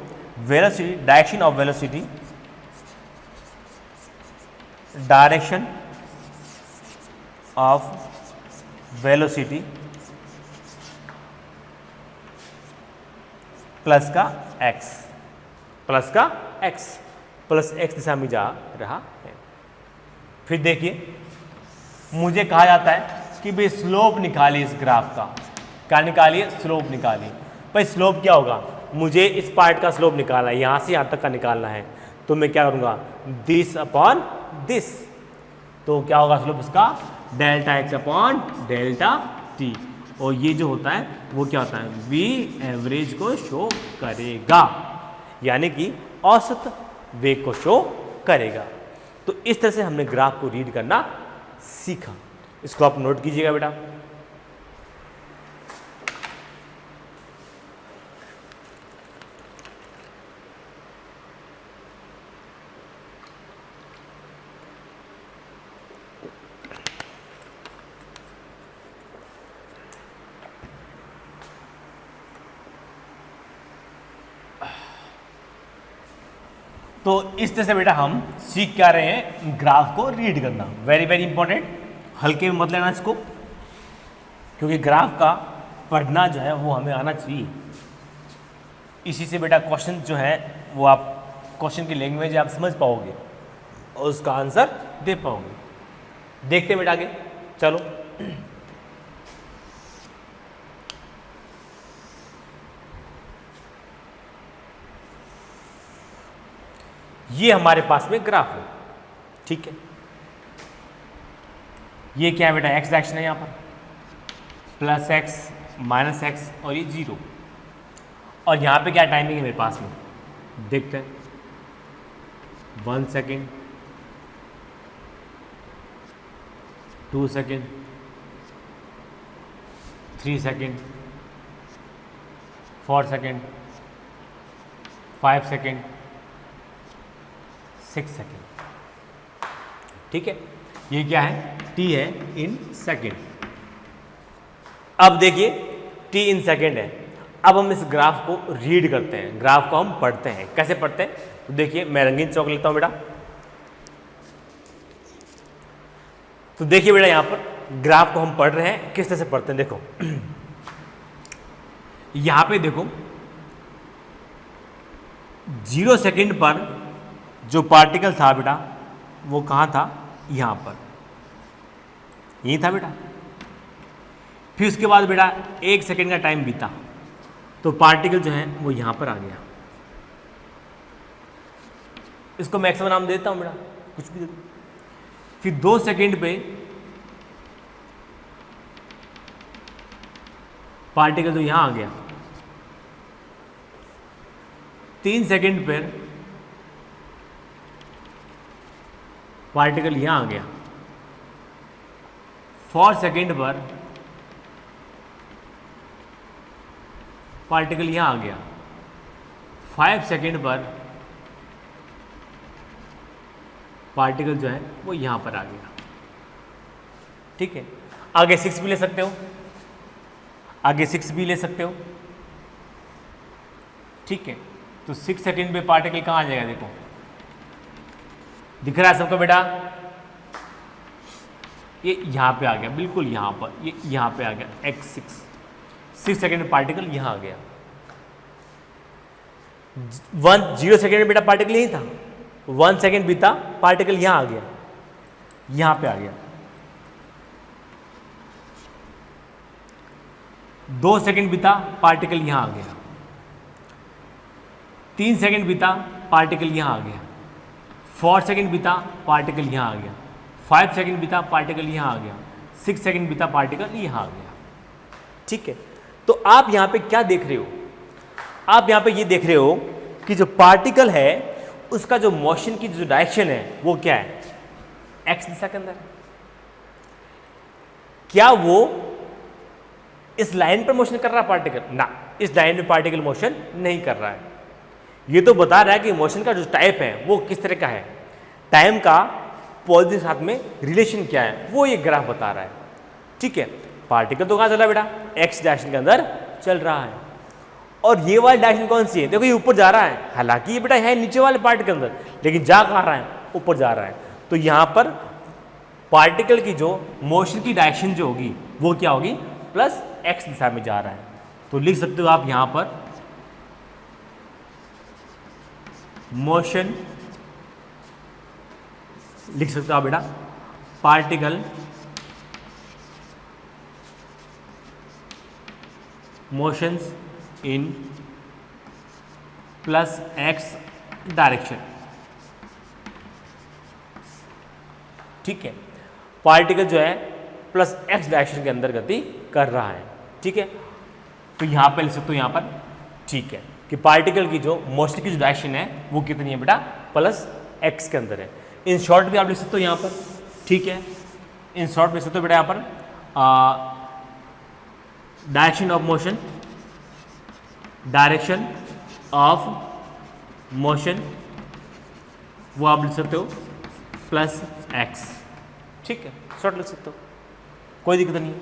[SPEAKER 1] velocity, direction of velocity, direction of velocity plus का एक्स, प्लस का एक्स, प्लस एक्स दिशा में जा रहा है। फिर देखिए, मुझे कहा जाता है कि भाई स्लोप निकालिए इस ग्राफ का, क्या निकालिए, स्लोप निकालिए। भाई स्लोप क्या होगा, मुझे इस पार्ट का स्लोप निकालना है, यहाँ से यहाँ तक का निकालना है, तो मैं क्या करूँगा, दिस अपॉन दिस, तो क्या होगा स्लोप इसका, delta x upon delta T, और ये जो होता है वो क्या होता है, वी एवरेज को शो करेगा, यानी कि औसत वेग को शो करेगा। तो इस तरह से हमने ग्राफ को रीड करना सीखा, इसको आप नोट कीजिएगा बेटा। तो इस तरह से बेटा हम सीख क्या रहे हैं, ग्राफ को रीड करना, वेरी वेरी इंपॉर्टेंट, हल्के में मत लेना इसको, क्योंकि ग्राफ का पढ़ना जो है वो हमें आना चाहिए। इसी से बेटा क्वेश्चन जो है वो आप क्वेश्चन की लैंग्वेज आप समझ पाओगे और उसका आंसर दे पाओगे। देखते हैं बेटा आगे, चलो। ये हमारे पास में ग्राफ है, ठीक है। ये क्या है बेटा, एक्स डायरेक्शन है यहाँ पर, प्लस एक्स माइनस एक्स, और ये 0, और यहाँ पे क्या टाइमिंग है मेरे पास में, देखते हैं, 1 second, 2 second, 3 second, 4 second, 5 second, 6 second, ठीक है। ये क्या है, t है इन सेकेंड। अब देखिए t इन सेकेंड है। अब हम इस ग्राफ को रीड करते हैं, ग्राफ को हम पढ़ते हैं। कैसे पढ़ते हैं, तो देखिए मैं रंगीन चौक लेता हूं बेटा। तो देखिए बेटा, यहां पर ग्राफ को हम पढ़ रहे हैं, किस तरह से पढ़ते हैं देखो। यहां पे देखो 0 सेकेंड पर जो पार्टिकल था बेटा वो कहाँ था, यहाँ पर, यही था बेटा। फिर उसके बाद बेटा 1 सेकेंड का टाइम बीता तो पार्टिकल जो है वो यहाँ पर आ गया। इसको मैक्सिमम नाम देता हूँ बेटा, कुछ भी दे दो। फिर 2 सेकेंड पे पार्टिकल तो यहाँ आ गया, 3 सेकंड पर पार्टिकल यहां आ गया, 4 सेकंड पर पार्टिकल यहां आ गया, 5 सेकंड पर पार्टिकल जो है वो यहां पर आ गया। ठीक है, आगे 6 भी ले सकते हो, आगे 6 भी ले सकते हो। ठीक है, तो 6 सेकंड में पार्टिकल कहाँ आ जाएगा, देखो दिख रहा है सबको बेटा, ये यहाँ पे आ गया, बिल्कुल यहाँ पर, ये यहाँ पे आ गया x6, 6 सेकंड में पार्टिकल यहाँ आ गया। 0 सेकंड में बेटा पार्टिकल यही था, 1 सेकंड बीता पार्टिकल यहाँ आ गया, यहाँ पे आ गया। 2 सेकंड बीता पार्टिकल यहाँ आ गया, 3 सेकंड बीता पार्टिकल यहाँ आ गया, 4 सेकंड बीता पार्टिकल यहाँ आ गया, 5 सेकंड बीता पार्टिकल यहाँ आ गया, 6 सेकंड बीता पार्टिकल यहाँ आ गया। ठीक है, तो आप यहाँ पे क्या देख रहे हो, आप यहाँ पे ये देख रहे हो कि जो पार्टिकल है उसका जो मोशन की जो डायरेक्शन है वो क्या है, एक्स दिशा के अंदर। क्या वो इस लाइन पर मोशन कर रहा है पार्टिकल, ना, इस लाइन में पार्टिकल मोशन नहीं कर रहा है। ये तो बता रहा है कि मोशन का जो टाइप है वो किस तरह का है, टाइम का पॉजिटिव साथ में रिलेशन क्या है वो ये ग्राफ बता रहा है। ठीक है, पार्टिकल तो कहाँ चल रहा है बेटा, एक्स डायरेक्शन के अंदर चल रहा है, और ये वाली डायरेक्शन कौन सी है, देखो ये ऊपर जा रहा है, हालांकि ये बेटा है नीचे वाले पार्ट के अंदर, लेकिन जा कहाँ रहा है, ऊपर जा रहा है। तो यहाँ पर पार्टिकल की जो मोशन की डायरेक्शन जो होगी वो क्या होगी, प्लस एक्स दिशा में जा रहा है। तो लिख सकते हो आप यहाँ पर मोशन, लिख सकते हो आप बेटा particle motions in plus x direction. ठीक है, पार्टिकल जो है प्लस एक्स डायरेक्शन के अंदर गति कर रहा है। ठीक है, तो यहां पर लिख सकते हो यहाँ पर, ठीक है, कि पार्टिकल की जो मोशन की जो डायरेक्शन है वो कितनी है बेटा, प्लस एक्स के अंदर है। इन शॉर्ट भी आप लिख सकते हो यहाँ पर। ठीक है, इन शॉर्ट लिख सकते हो बेटा यहाँ पर direction of motion, direction of motion वो आप लिख सकते हो प्लस एक्स। ठीक है, शॉर्ट लिख सकते हो, कोई दिक्कत नहीं है।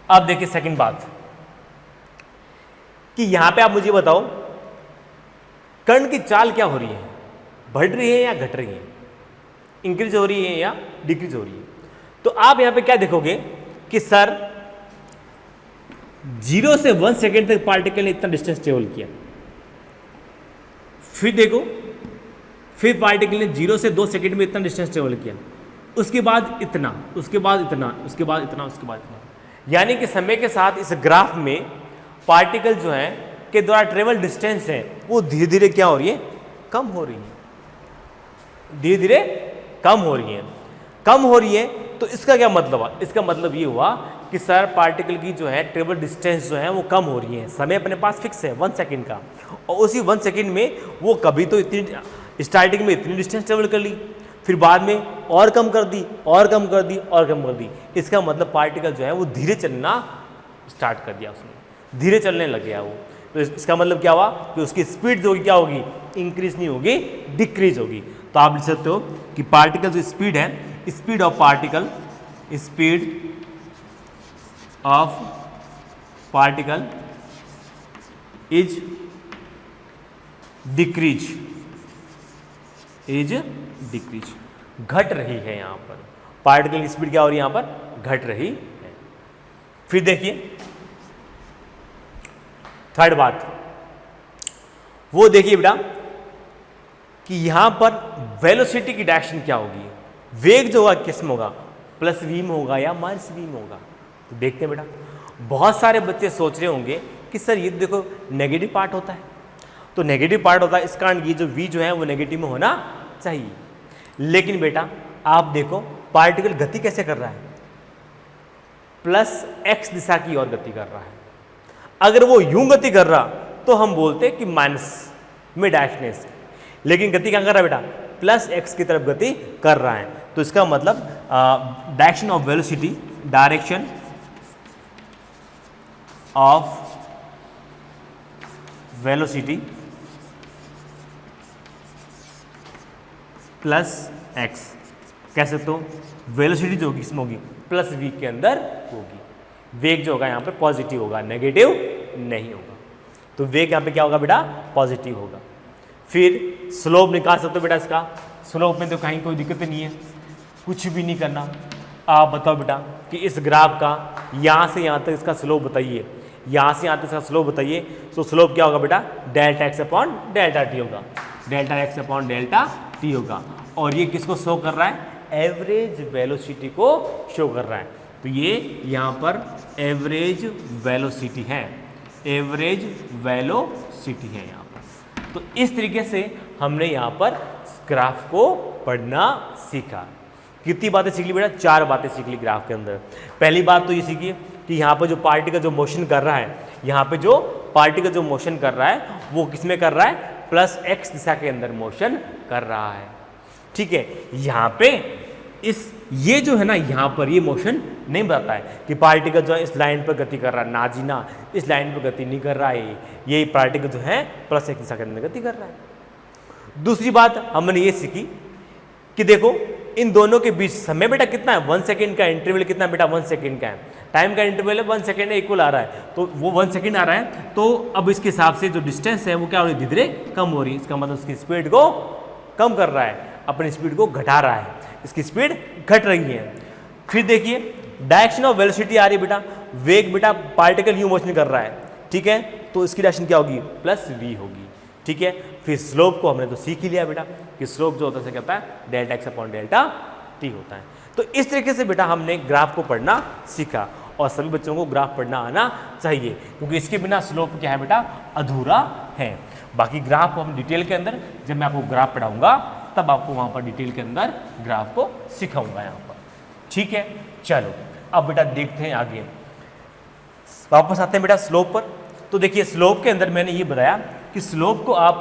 [SPEAKER 1] अब देखिए सेकंड बात कि यहां पे आप मुझे बताओ कर्ण की चाल क्या हो रही है, बढ़ रही है या घट रही है, इंक्रीज हो रही है या डिक्रीज हो रही है। तो आप यहां पे क्या देखोगे कि सर 0 से 1 सेकेंड तक पार्टिकल ने इतना डिस्टेंस ट्रेवल किया, फिर देखो फिर पार्टिकल ने 0 से 2 सेकेंड में इतना डिस्टेंस ट्रेवल किया, उसके बाद इतना, उसके बाद इतना, उसके बाद इतना, उसके बाद इतना। यानी कि समय के साथ इस ग्राफ में पार्टिकल जो है के द्वारा ट्रेवल डिस्टेंस है वो धीरे धीरे क्या हो रही है, कम हो रही है, धीरे धीरे कम हो रही है। कम हो रही है तो इसका क्या मतलब है, इसका मतलब ये हुआ कि सर पार्टिकल की जो है ट्रेवल डिस्टेंस जो है वो कम हो रही है। समय अपने पास फिक्स है 1 सेकेंड का, और उसी 1 सेकेंड में वो कभी तो इतनी स्टार्टिंग में इतनी डिस्टेंस ट्रेवल कर ली, फिर बाद में और कम कर दी, और कम कर दी, और कम कर दी। इसका मतलब पार्टिकल जो है वो धीरे चलना स्टार्ट कर दिया, उसने धीरे चलने लग गया वो। तो इसका मतलब क्या हुआ कि उसकी स्पीड जो क्या होगी, इंक्रीज नहीं होगी, डिक्रीज होगी। तो आप लिख सकते हो कि पार्टिकल जो स्पीड है, speed of particle, speed of particle is decrease, is decrease, घट रही है। यहां पर पार्टिकल की स्पीड क्या हो रही है, यहां पर घट रही है। फिर देखिए थर्ड बात, वो देखिए बेटा कि यहां पर वेलोसिटी की डायरेक्शन क्या होगी, वेग जो होगा किस में होगा, प्लस वी में होगा या माइनस वी में होगा। तो देखते हैं बेटा, बहुत सारे बच्चे सोच रहे होंगे कि सर ये देखो नेगेटिव पार्ट होता है, तो नेगेटिव पार्ट होता है, इस कारण ये जो वी जो है वो नेगेटिव में होना चाहिए। लेकिन बेटा आप देखो पार्टिकल गति कैसे कर रहा है, प्लस एक्स दिशा की ओर गति कर रहा है। अगर वो यूं गति कर रहा तो हम बोलते कि माइनस मिड एक्सिस, लेकिन गति क्या कर रहा है बेटा, प्लस एक्स की तरफ गति कर रहा है। तो इसका मतलब direction of velocity, direction of velocity plus x, कह सकते हो वेलोसिटी जो होगी इसमें होगी प्लस वी के अंदर होगी। वेग जो होगा यहाँ पे पॉजिटिव होगा, नेगेटिव नहीं होगा। तो वेग यहाँ पे क्या होगा बेटा, पॉजिटिव होगा। फिर स्लोप निकाल सकते हो बेटा इसका, स्लोप में तो कहीं कोई दिक्कत नहीं है, कुछ भी नहीं करना। आप बताओ बेटा कि इस ग्राफ का यहाँ से यहाँ तक इसका स्लोप बताइए, यहाँ से यहाँ तक इसका स्लोप बताइए। तो स्लोप क्या होगा बेटा, delta x upon delta t होगा, delta x upon delta t होगा। और ये किसको शो कर रहा है, एवरेज वेलोसिटी को शो कर रहा है। तो ये यहाँ पर एवरेज वेलोसिटी है, एवरेज वेलोसिटी है यहाँ पर। तो इस तरीके से हमने यहाँ पर ग्राफ को पढ़ना सीखा। कितनी बातें सीख ली बेटा, 4 बातें सीख ली ग्राफ के अंदर। पहली बात तो ये सीखी कि यहाँ पर जो पार्टिकल जो मोशन कर रहा है, यहाँ पे जो पार्टिकल जो मोशन कर रहा है वो किसमें कर रहा है, प्लस एक्स दिशा के अंदर मोशन कर रहा है। ठीक है, यहाँ पे ये जो है ना, यहाँ पर ये मोशन नहीं बताता है कि पार्टिकल जो है इस लाइन पर गति कर रहा है, ना जी ना, इस लाइन पर गति नहीं कर रहा है, ये पार्टिकल जो है प्लस एक्स दिशा के अंदर गति कर रहा है। दूसरी बात हमने ये सीखी कि देखो इन दोनों के बीच समय बेटा कितना है, 1 सेकेंड का इंटरवल कितना है बेटा, 1 सेकेंड का है, टाइम का इंटरवल है 1 सेकेंड इक्वल आ रहा है, तो वो 1 सेकेंड आ रहा है। तो अब इसके हिसाब से जो डिस्टेंस है वो क्या हो रही है, धीरे धीरे कम हो रही है। इसका मतलब उसकी स्पीड को कम कर रहा है, अपनी स्पीड को घटा रहा है, इसकी स्पीड घट रही है। फिर देखिए डायरेक्शन ऑफ वेलोसिटी आ रही है बेटा, वेग बेटा पार्टिकल यूं मोशन कर रहा है, ठीक है, तो इसकी डायरेक्शन क्या होगी, प्लस वी होगी। ठीक है, फिर स्लोप को हमने तो सीख ही लिया बेटा कि स्लोप जो होता है क्या होता है, delta x upon delta T होता है। तो इस तरीके से बेटा हमने ग्राफ को पढ़ना सीखा, और सभी बच्चों को ग्राफ पढ़ना आना चाहिए, क्योंकि इसके बिना स्लोप क्या है बेटा, अधूरा है। बाकी ग्राफ को हम डिटेल के अंदर, जब मैं आपको ग्राफ पढ़ाऊंगा तब आपको वहाँ पर डिटेल के अंदर ग्राफ को सिखाऊंगा यहाँ पर। ठीक है, चलो अब बेटा देखते हैं आगे, वापस आते हैं बेटा स्लोप पर। तो देखिए स्लोप के अंदर मैंने ये बताया कि स्लोप को आप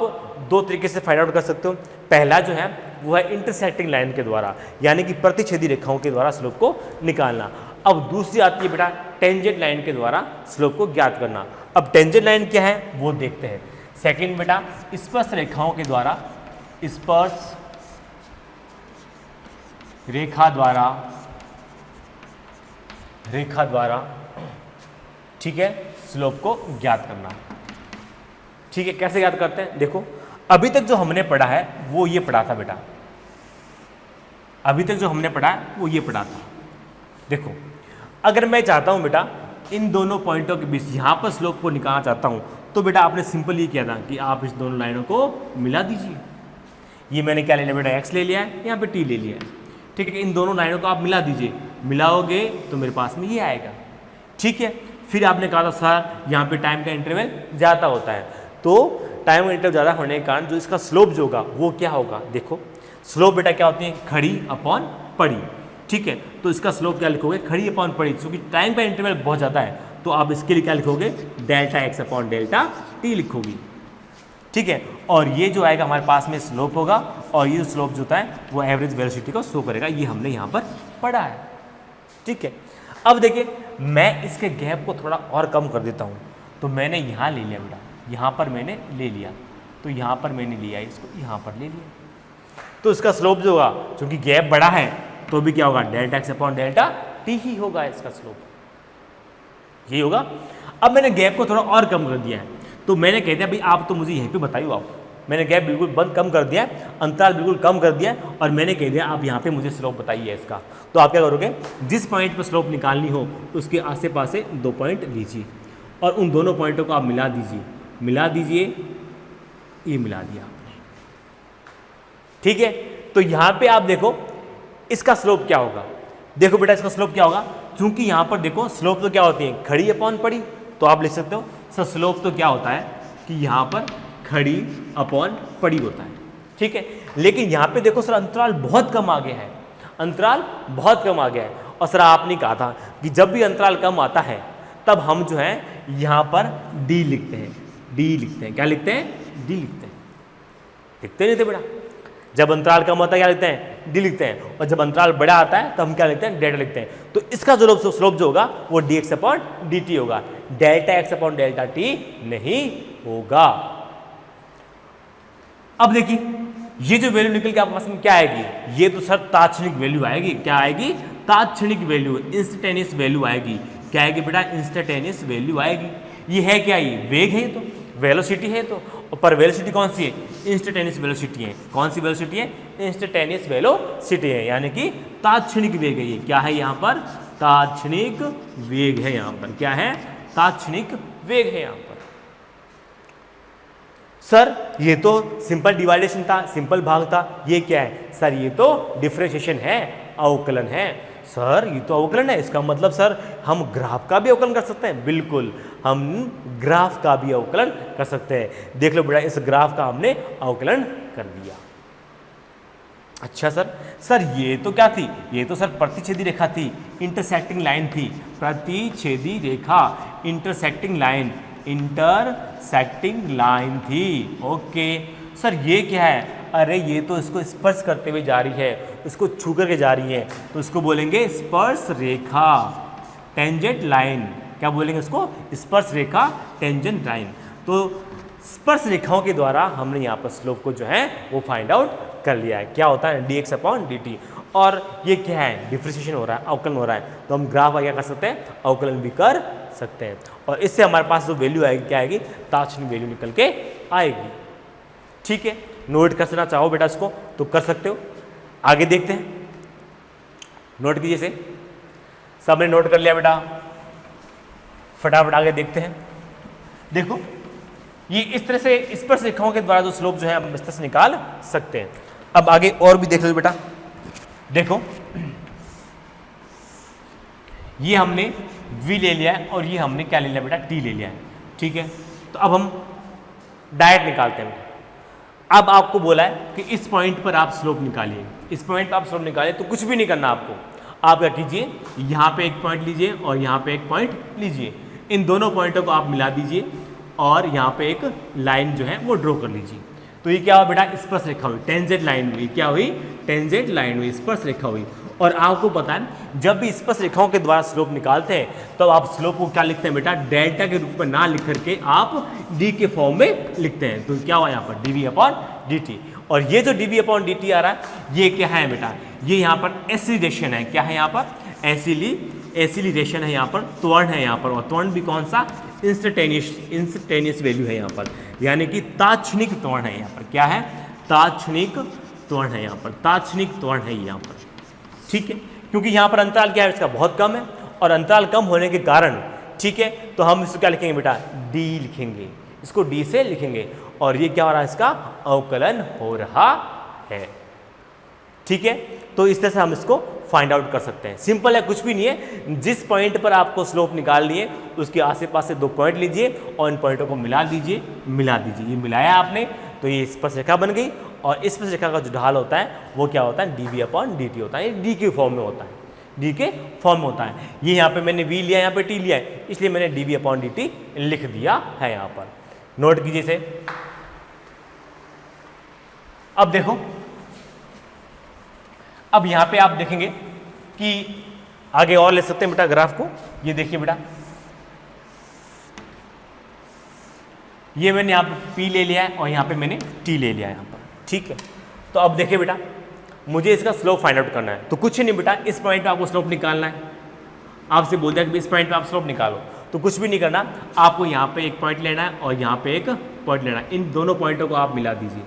[SPEAKER 1] 2 तरीके से फाइंड आउट कर सकते हो। पहला जो है वो है इंटरसेक्टिंग लाइन के द्वारा, यानी कि प्रतिच्छेदी रेखाओं के द्वारा स्लोप को निकालना। अब दूसरी आती है बेटा टेंजेंट लाइन के द्वारा स्लोप को ज्ञात करना। अब टेंजेंट लाइन क्या है वो देखते हैं। सेकंड बेटा स्पर्श रेखाओं के द्वारा, स्पर्श रेखा द्वारा ठीक है स्लोप को ज्ञात करना। ठीक है, कैसे याद करते हैं, देखो अभी तक जो हमने पढ़ा है वो ये पढ़ा था बेटा, अभी तक जो हमने पढ़ा है वो ये पढ़ा था। देखो अगर मैं चाहता हूँ बेटा इन दोनों पॉइंटों के बीच यहाँ पर स्लोप को निकालना चाहता हूँ, तो बेटा आपने सिंपल ये किया था कि आप इस दोनों लाइनों को मिला दीजिए। ये मैंने क्या ले लिया बेटा, एक्स ले लिया है, यहाँ पे टी ले लिया है। ठीक है, इन दोनों लाइनों को आप मिला दीजिए, मिलाओगे तो मेरे पास में ये आएगा। ठीक है, फिर आपने कहा था सर यहाँ पे टाइम का इंटरवल ज़्यादा होता है, तो टाइम का इंटरवल ज़्यादा होने के कारण जो इसका स्लोप जो होगा वो क्या होगा। देखो स्लोप बेटा क्या होती है, खड़ी अपॉन पड़ी। ठीक है, तो इसका स्लोप क्या लिखोगे, खड़ी अपॉन पड़ी, क्योंकि टाइम का इंटरवल बहुत ज़्यादा है, तो आप इसके लिए क्या लिखोगे, delta x upon delta t लिखोगी। ठीक है, और ये जो आएगा हमारे पास में स्लोप होगा, और ये स्लोप जो होता है वो एवरेज वेलोसिटी को शो करेगा। ये हमने यहाँ पर पढ़ा है। ठीक है, अब देखिए मैं इसके गैप को थोड़ा और कम कर देता हूँ, तो मैंने यहाँ ले लिया बेटा, यहाँ पर मैंने ले लिया, तो यहाँ पर मैंने लिया, इसको यहाँ पर ले लिया, तो इसका स्लोप जो होगा, क्योंकि गैप बड़ा है तो भी क्या होगा, delta x upon delta t ही होगा इसका स्लोप, यही होगा। अब मैंने गैप को थोड़ा और कम कर दिया है, तो मैंने कह दिया भाई आप तो मुझे यहीं पे बताइए, आप मैंने गैप बिल्कुल बंद कम कर दिया है, अंतराल बिल्कुल कम कर दिया है, और मैंने कह दिया आप यहाँ पे मुझे स्लोप बताइए इसका। तो आप क्या करोगे, जिस पॉइंट पर स्लोप निकालनी हो उसके आसे पासे 2 पॉइंट लीजिए, और उन दोनों पॉइंटों को आप मिला दीजिए, ये मिला दिया आपने। ठीक है, तो यहाँ पे आप देखो इसका स्लोप क्या होगा। देखो बेटा इसका स्लोप क्या होगा, क्योंकि यहाँ पर देखो स्लोप तो क्या होती है, खड़ी अपॉन पड़ी, तो आप लिख सकते हो सर स्लोप तो क्या होता है कि यहाँ पर खड़ी अपॉन पड़ी होता है। ठीक है, लेकिन यहाँ पे देखो सर अंतराल बहुत कम आ गया है, अंतराल बहुत कम आ गया है, और सर आपने कहा था कि जब भी अंतराल कम आता है तब हम जो है यहाँ पर डी लिखते हैं, डी लिखते हैं, क्या लिखते हैं, डी लिखते हैं। लिखते नहीं थे बेटा। जब अंतराल कम होता है क्या लिखते हैं, डी लिखते हैं, और जब अंतराल बड़ा आता है तो हम क्या लिखते हैं, डेल्टा लिखते हैं। तो इसका जो स्लोप जो होगा वो d x upon D t होगा, delta x upon delta t नहीं होगा। अब देखिए ये जो वैल्यू निकल के आपके पास में क्या आएगी, ये तो सर तात्क्षणिक वैल्यू आएगी। क्या आएगी, तात्क्षणिक वैल्यू, इंस्टेंटेनियस वैल्यू आएगी। क्या आएगी बेटा, इंस्टेंटेनियस वैल्यू आएगी। ये है क्या, ये वेग है, तो वेलोसिटी है, तो पर वेलोसिटी कौन सी है, इंस्टेंटेनियस वेलोसिटी है। कौन सी वेलोसिटी है, इंस्टेंटेनियस वेलोसिटी है, यानी कि तात्क्षणिक वेग है। ये क्या है यहाँ पर, तात्क्षणिक वेग है। यहाँ पर क्या है, तात्क्षणिक वेग है यहाँ पर। सर ये तो सिंपल डिवाइडेशन था, सिंपल भाग था, ये क्या है सर, ये तो डिफरेंशिएशन है, अवकलन है। सर ये तो अवकलन है, इसका मतलब सर हम ग्राफ का भी अवकलन कर सकते हैं। बिल्कुल, हम ग्राफ का भी अवकलन कर सकते हैं। देख लो बेटा, इस ग्राफ का हमने अवकलन कर दिया। अच्छा सर ये तो क्या थी, ये तो सर प्रतिच्छेदी रेखा थी, इंटरसेक्टिंग लाइन थी, प्रतिच्छेदी रेखा, इंटरसेक्टिंग लाइन, इंटरसेक्टिंग लाइन थी। ओके सर ये क्या है, अरे ये तो इसको स्पर्श करते हुए जा रही है, इसको छू करके जा रही है, तो इसको बोलेंगे स्पर्श रेखा, टेंजेंट लाइन। क्या बोलेंगे इसको, स्पर्श रेखा, टेंजेंट लाइन। तो स्पर्श रेखाओं के द्वारा हमने यहाँ पर स्लोप को जो है वो फाइंड आउट कर लिया है। क्या होता है, D x upon D t. और ये क्या है, डिफरेंशिएशन हो रहा है, अवकलन हो रहा है, तो हम ग्राफ का क्या कर सकते हैं, अवकलन भी कर सकते हैं। और इससे हमारे पास जो वैल्यू आएगी, क्या आएगी, तात्क्षणिक वैल्यू निकल के आएगी। ठीक है, नोट करना चाहो बेटा इसको तो कर सकते हो। आगे देखते हैं, नोट कीजिए से, सबने नोट कर लिया बेटा, फटाफट आगे देखते हैं। देखो ये इस तरह से स्पर्श रेखाओं के द्वारा जो स्लोप जो है हम इस तरह से निकाल सकते हैं। अब आगे और भी देख लो बेटा, देखो ये हमने v ले लिया है और ये हमने क्या ले लिया बेटा, t ले लिया है। ठीक है, तो अब हम डायरेक्ट निकालते हैं। अब आपको बोला है कि इस पॉइंट पर आप स्लोप निकालिए, इस पॉइंट पर आप स्लोप निकालिए, तो कुछ भी नहीं करना आपको। आप क्या कीजिए, यहाँ पे एक पॉइंट लीजिए और यहाँ पे एक पॉइंट लीजिए, इन दोनों पॉइंटों को आप मिला दीजिए और यहाँ पे एक लाइन जो है वो ड्रॉ कर लीजिए। तो ये क्या हुआ बेटा, स्पर्श रेखा हुई, टेंजेंट लाइन हुई। क्या हुई, टेंजेंट लाइन हुई, स्पर्श रेखा हुई। और आपको पता है जब भी स्पर्श रेखाओं के द्वारा स्लोप निकालते हैं तो आप स्लोप को क्या लिखते हैं बेटा, डेल्टा के रूप में ना लिख करके आप डी के फॉर्म में लिखते हैं। तो क्या हुआ यहाँ पर, d we upon D t. और ये जो d we upon D t आ रहा है, ये क्या है बेटा, ये यहाँ पर एसिलेशन है। क्या है यहाँ पर, एसिलेशन है, यहाँ पर त्वरण है यहाँ पर, और त्वरण भी कौन सा, इंस्टेंटेनियस वैल्यू है यहाँ पर, यानी कि तात्क्षणिक त्वरण है यहाँ पर। क्या है, तात्क्षणिक त्वरण है यहाँ पर, तात्क्षणिक त्वरण है यहाँ पर। ठीक है, क्योंकि यहाँ पर अंतराल क्या है इसका, बहुत कम है, और अंतराल कम होने के कारण, ठीक है, तो हम इसको क्या लिखेंगे बेटा, डी लिखेंगे, इसको डी से लिखेंगे। और ये क्या हो रहा है, इसका अवकलन हो रहा है। ठीक है, तो इस तरह से हम इसको फाइंड आउट कर सकते हैं। सिंपल है, कुछ भी नहीं है। जिस पॉइंट पर आपको स्लोप निकालनी है उसके आस पास से दो पॉइंट लीजिए और इन पॉइंटों को मिला दीजिए। ये मिलाया आपने तो ये स्पर्श रेखा बन गई। और इस स्पर्श रेखा का जो ढाल होता है वो क्या होता है, D we upon D T होता है। ये डी के फॉर्म में होता है, डी के फॉर्म में होता है। ये यहाँ पे मैंने वी लिया, यहाँ पे टी लिया है, इसलिए मैंने D we upon D T लिख दिया है यहाँ पर। नोट कीजिए इसे। अब देखो, अब यहाँ पे आप देखेंगे कि आगे और ले सकते हैं बेटा ग्राफ को। ये देखिए बेटा, ये मैंने यहाँ पे P ले लिया है और यहाँ पे मैंने T ले लिया है यहाँ पर। ठीक है, तो अब देखिए बेटा, मुझे इसका स्लोप फाइंड आउट करना है। तो कुछ नहीं बेटा, इस पॉइंट पे आपको स्लोप निकालना है। आपसे बोल दिया कि इस पॉइंट पे आप स्लोप निकालो, तो कुछ भी नहीं करना, आपको यहाँ पे एक पॉइंट लेना है और यहाँ पे एक पॉइंट लेना है। इन दोनों पॉइंटों को आप मिला दीजिए,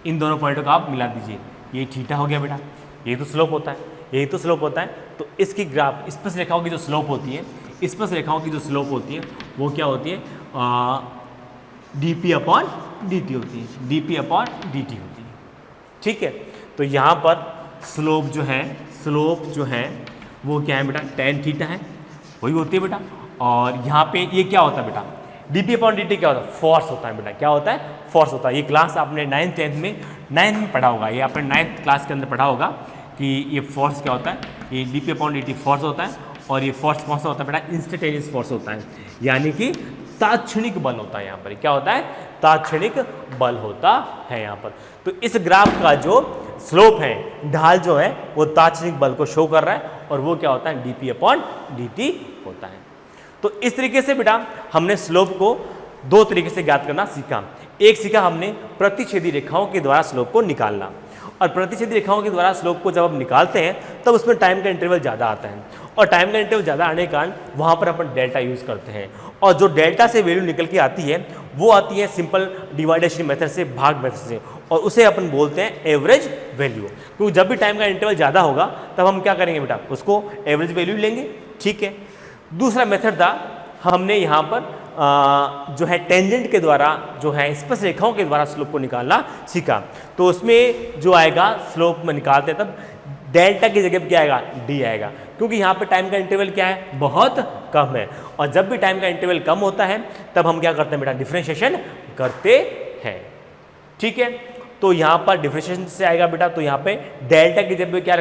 [SPEAKER 1] इन दोनों पॉइंटों को आप मिला दीजिए। ये थीटा हो गया बेटा, ये तो स्लोप होता है, यही तो स्लोप होता है। तो इसकी ग्राफ, स्पर्श रेखाओं की जो स्लोप होती है, स्पर्श रेखाओं की जो स्लोप होती है वो क्या होती है, D P upon D T होती है, D P upon D T होती है। ठीक है, तो यहाँ पर स्लोप जो है वो क्या है बेटा, टेन थीटा है, वही होती है बेटा। और यहाँ पे ये क्या होता है बेटा, D P upon D T क्या होता है, फोर्स होता है बेटा। क्या होता है, फोर्स होता है। ये क्लास आपने 9th 10th में पढ़ा होगा, ये आपने 9th क्लास के अंदर पढ़ा होगा कि ये फोर्स क्या होता है। ये D P upon D T force होता है, और ये फोर्स कौन सा होता है बेटा, इंस्टेंटेनियस फोर्स होता है, यानी कि तात्क्षणिक बल होता है यहाँ पर। क्या होता है? तात्क्षणिक बल होता है यहाँ पर। तो इस ग्राफ का जो स्लोप है, ढाल जो है, वो तात्क्षणिक बल को शो कर रहा है और वो क्या होता है? dp/dt होता है। तो इस तरीके से बेटा हमने स्लोप को दो तरीके से ज्ञात करना सीखा। एक सीखा हमने प्रतिच्छेदी रेखाओं के द्वारा स्लोप को निकालना, और प्रतिच्छेदी रेखाओं के द्वारा स्लोप को जब हम निकालते हैं तब उसमें टाइम का इंटरवल ज़्यादा आता है, और टाइम का इंटरवल ज़्यादा आने के कारण वहाँ पर अपन डेल्टा यूज़ करते हैं, और जो डेल्टा से वैल्यू निकल के आती है वो आती है सिंपल डिवाइडेशन मेथड से, भाग मेथड से, और उसे अपन बोलते हैं एवरेज वैल्यू। क्योंकि जब भी टाइम का इंटरवल ज़्यादा होगा तब हम क्या करेंगे बेटा? उसको एवरेज वैल्यू लेंगे। ठीक है। दूसरा मेथड था, हमने यहाँ पर जो है टेंजेंट के द्वारा, जो है स्पर्श रेखाओं के द्वारा स्लोप को निकालना सीखा। तो उसमें जो आएगा स्लोप में निकालते हैं तब डेल्टा की जगह पर क्या आएगा? डी आएगा, क्योंकि यहाँ पे टाइम का इंटरवल क्या है? बहुत कम है, और जब भी टाइम का इंटरवल कम होता है तब हम क्या करते हैं बेटा? डिफरेंशिएशन करते हैं। ठीक है। तो यहाँ पर डिफरेंशिएशन से आएगा बेटा, तो यहाँ पे डेल्टा की जगह पे क्या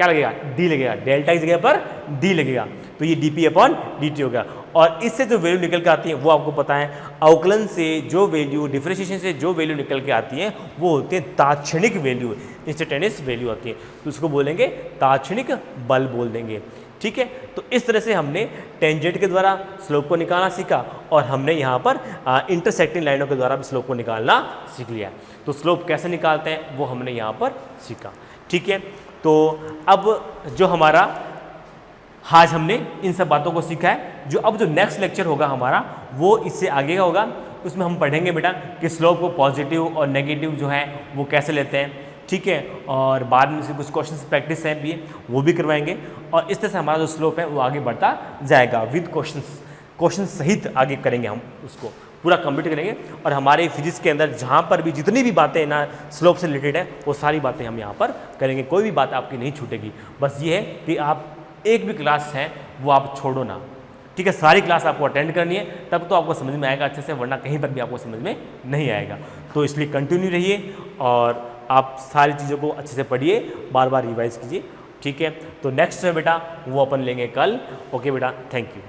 [SPEAKER 1] लगेगा? डी लगेगा। डेल्टा की जगह पर डी लगेगा, तो ये dp/dt हो गया। और इससे जो वैल्यू निकल के आती है वो आपको पता है, अवकलन से जो वैल्यू, डिफरेंशिएशन से जो वैल्यू निकल के आती है वो होती है तात्क्षणिक वैल्यू, इंस्टेंटेनियस वैल्यू आती है, तो उसको बोलेंगे तात्क्षणिक बल बोल देंगे। ठीक है। तो इस तरह से हमने टेंजेंट के द्वारा स्लोप को निकालना सीखा, और हमने यहाँ पर इंटरसेक्टिंग लाइनों के द्वारा भी स्लोप को निकालना सीख लिया। तो स्लोप कैसे निकालते हैं वो हमने यहाँ पर सीखा। ठीक है। तो अब जो हमारा आज हमने इन सब बातों को सीखा है, जो नेक्स्ट लेक्चर होगा हमारा वो इससे आगे का होगा। उसमें हम पढ़ेंगे बेटा कि स्लोप को पॉजिटिव और नेगेटिव जो है वो कैसे लेते हैं। ठीक है। और बाद में से कुछ क्वेश्चन प्रैक्टिस है भी, वो भी करवाएंगे, और इस तरह से हमारा जो स्लोप है वो आगे बढ़ता जाएगा विद क्वेश्चन सहित आगे करेंगे, हम उसको पूरा कंप्लीट करेंगे। और हमारे फिजिक्स के अंदर जहाँ पर भी जितनी भी बातें ना स्लोप से रिलेटेड है वो सारी बातें हम यहाँ पर करेंगे, कोई भी बात आपकी नहीं छूटेगी। बस ये है कि आप एक भी क्लास है वो आप छोड़ो ना। ठीक है। सारी क्लास आपको अटेंड करनी है, तब तो आपको समझ में आएगा अच्छे से, वरना कहीं पर भी आपको समझ में नहीं आएगा। तो इसलिए कंटिन्यू रहिए और आप सारी चीज़ों को अच्छे से पढ़िए, बार बार रिवाइज कीजिए। ठीक है। तो नेक्स्ट है बेटा वो अपन लेंगे कल। ओके बेटा, थैंक यू।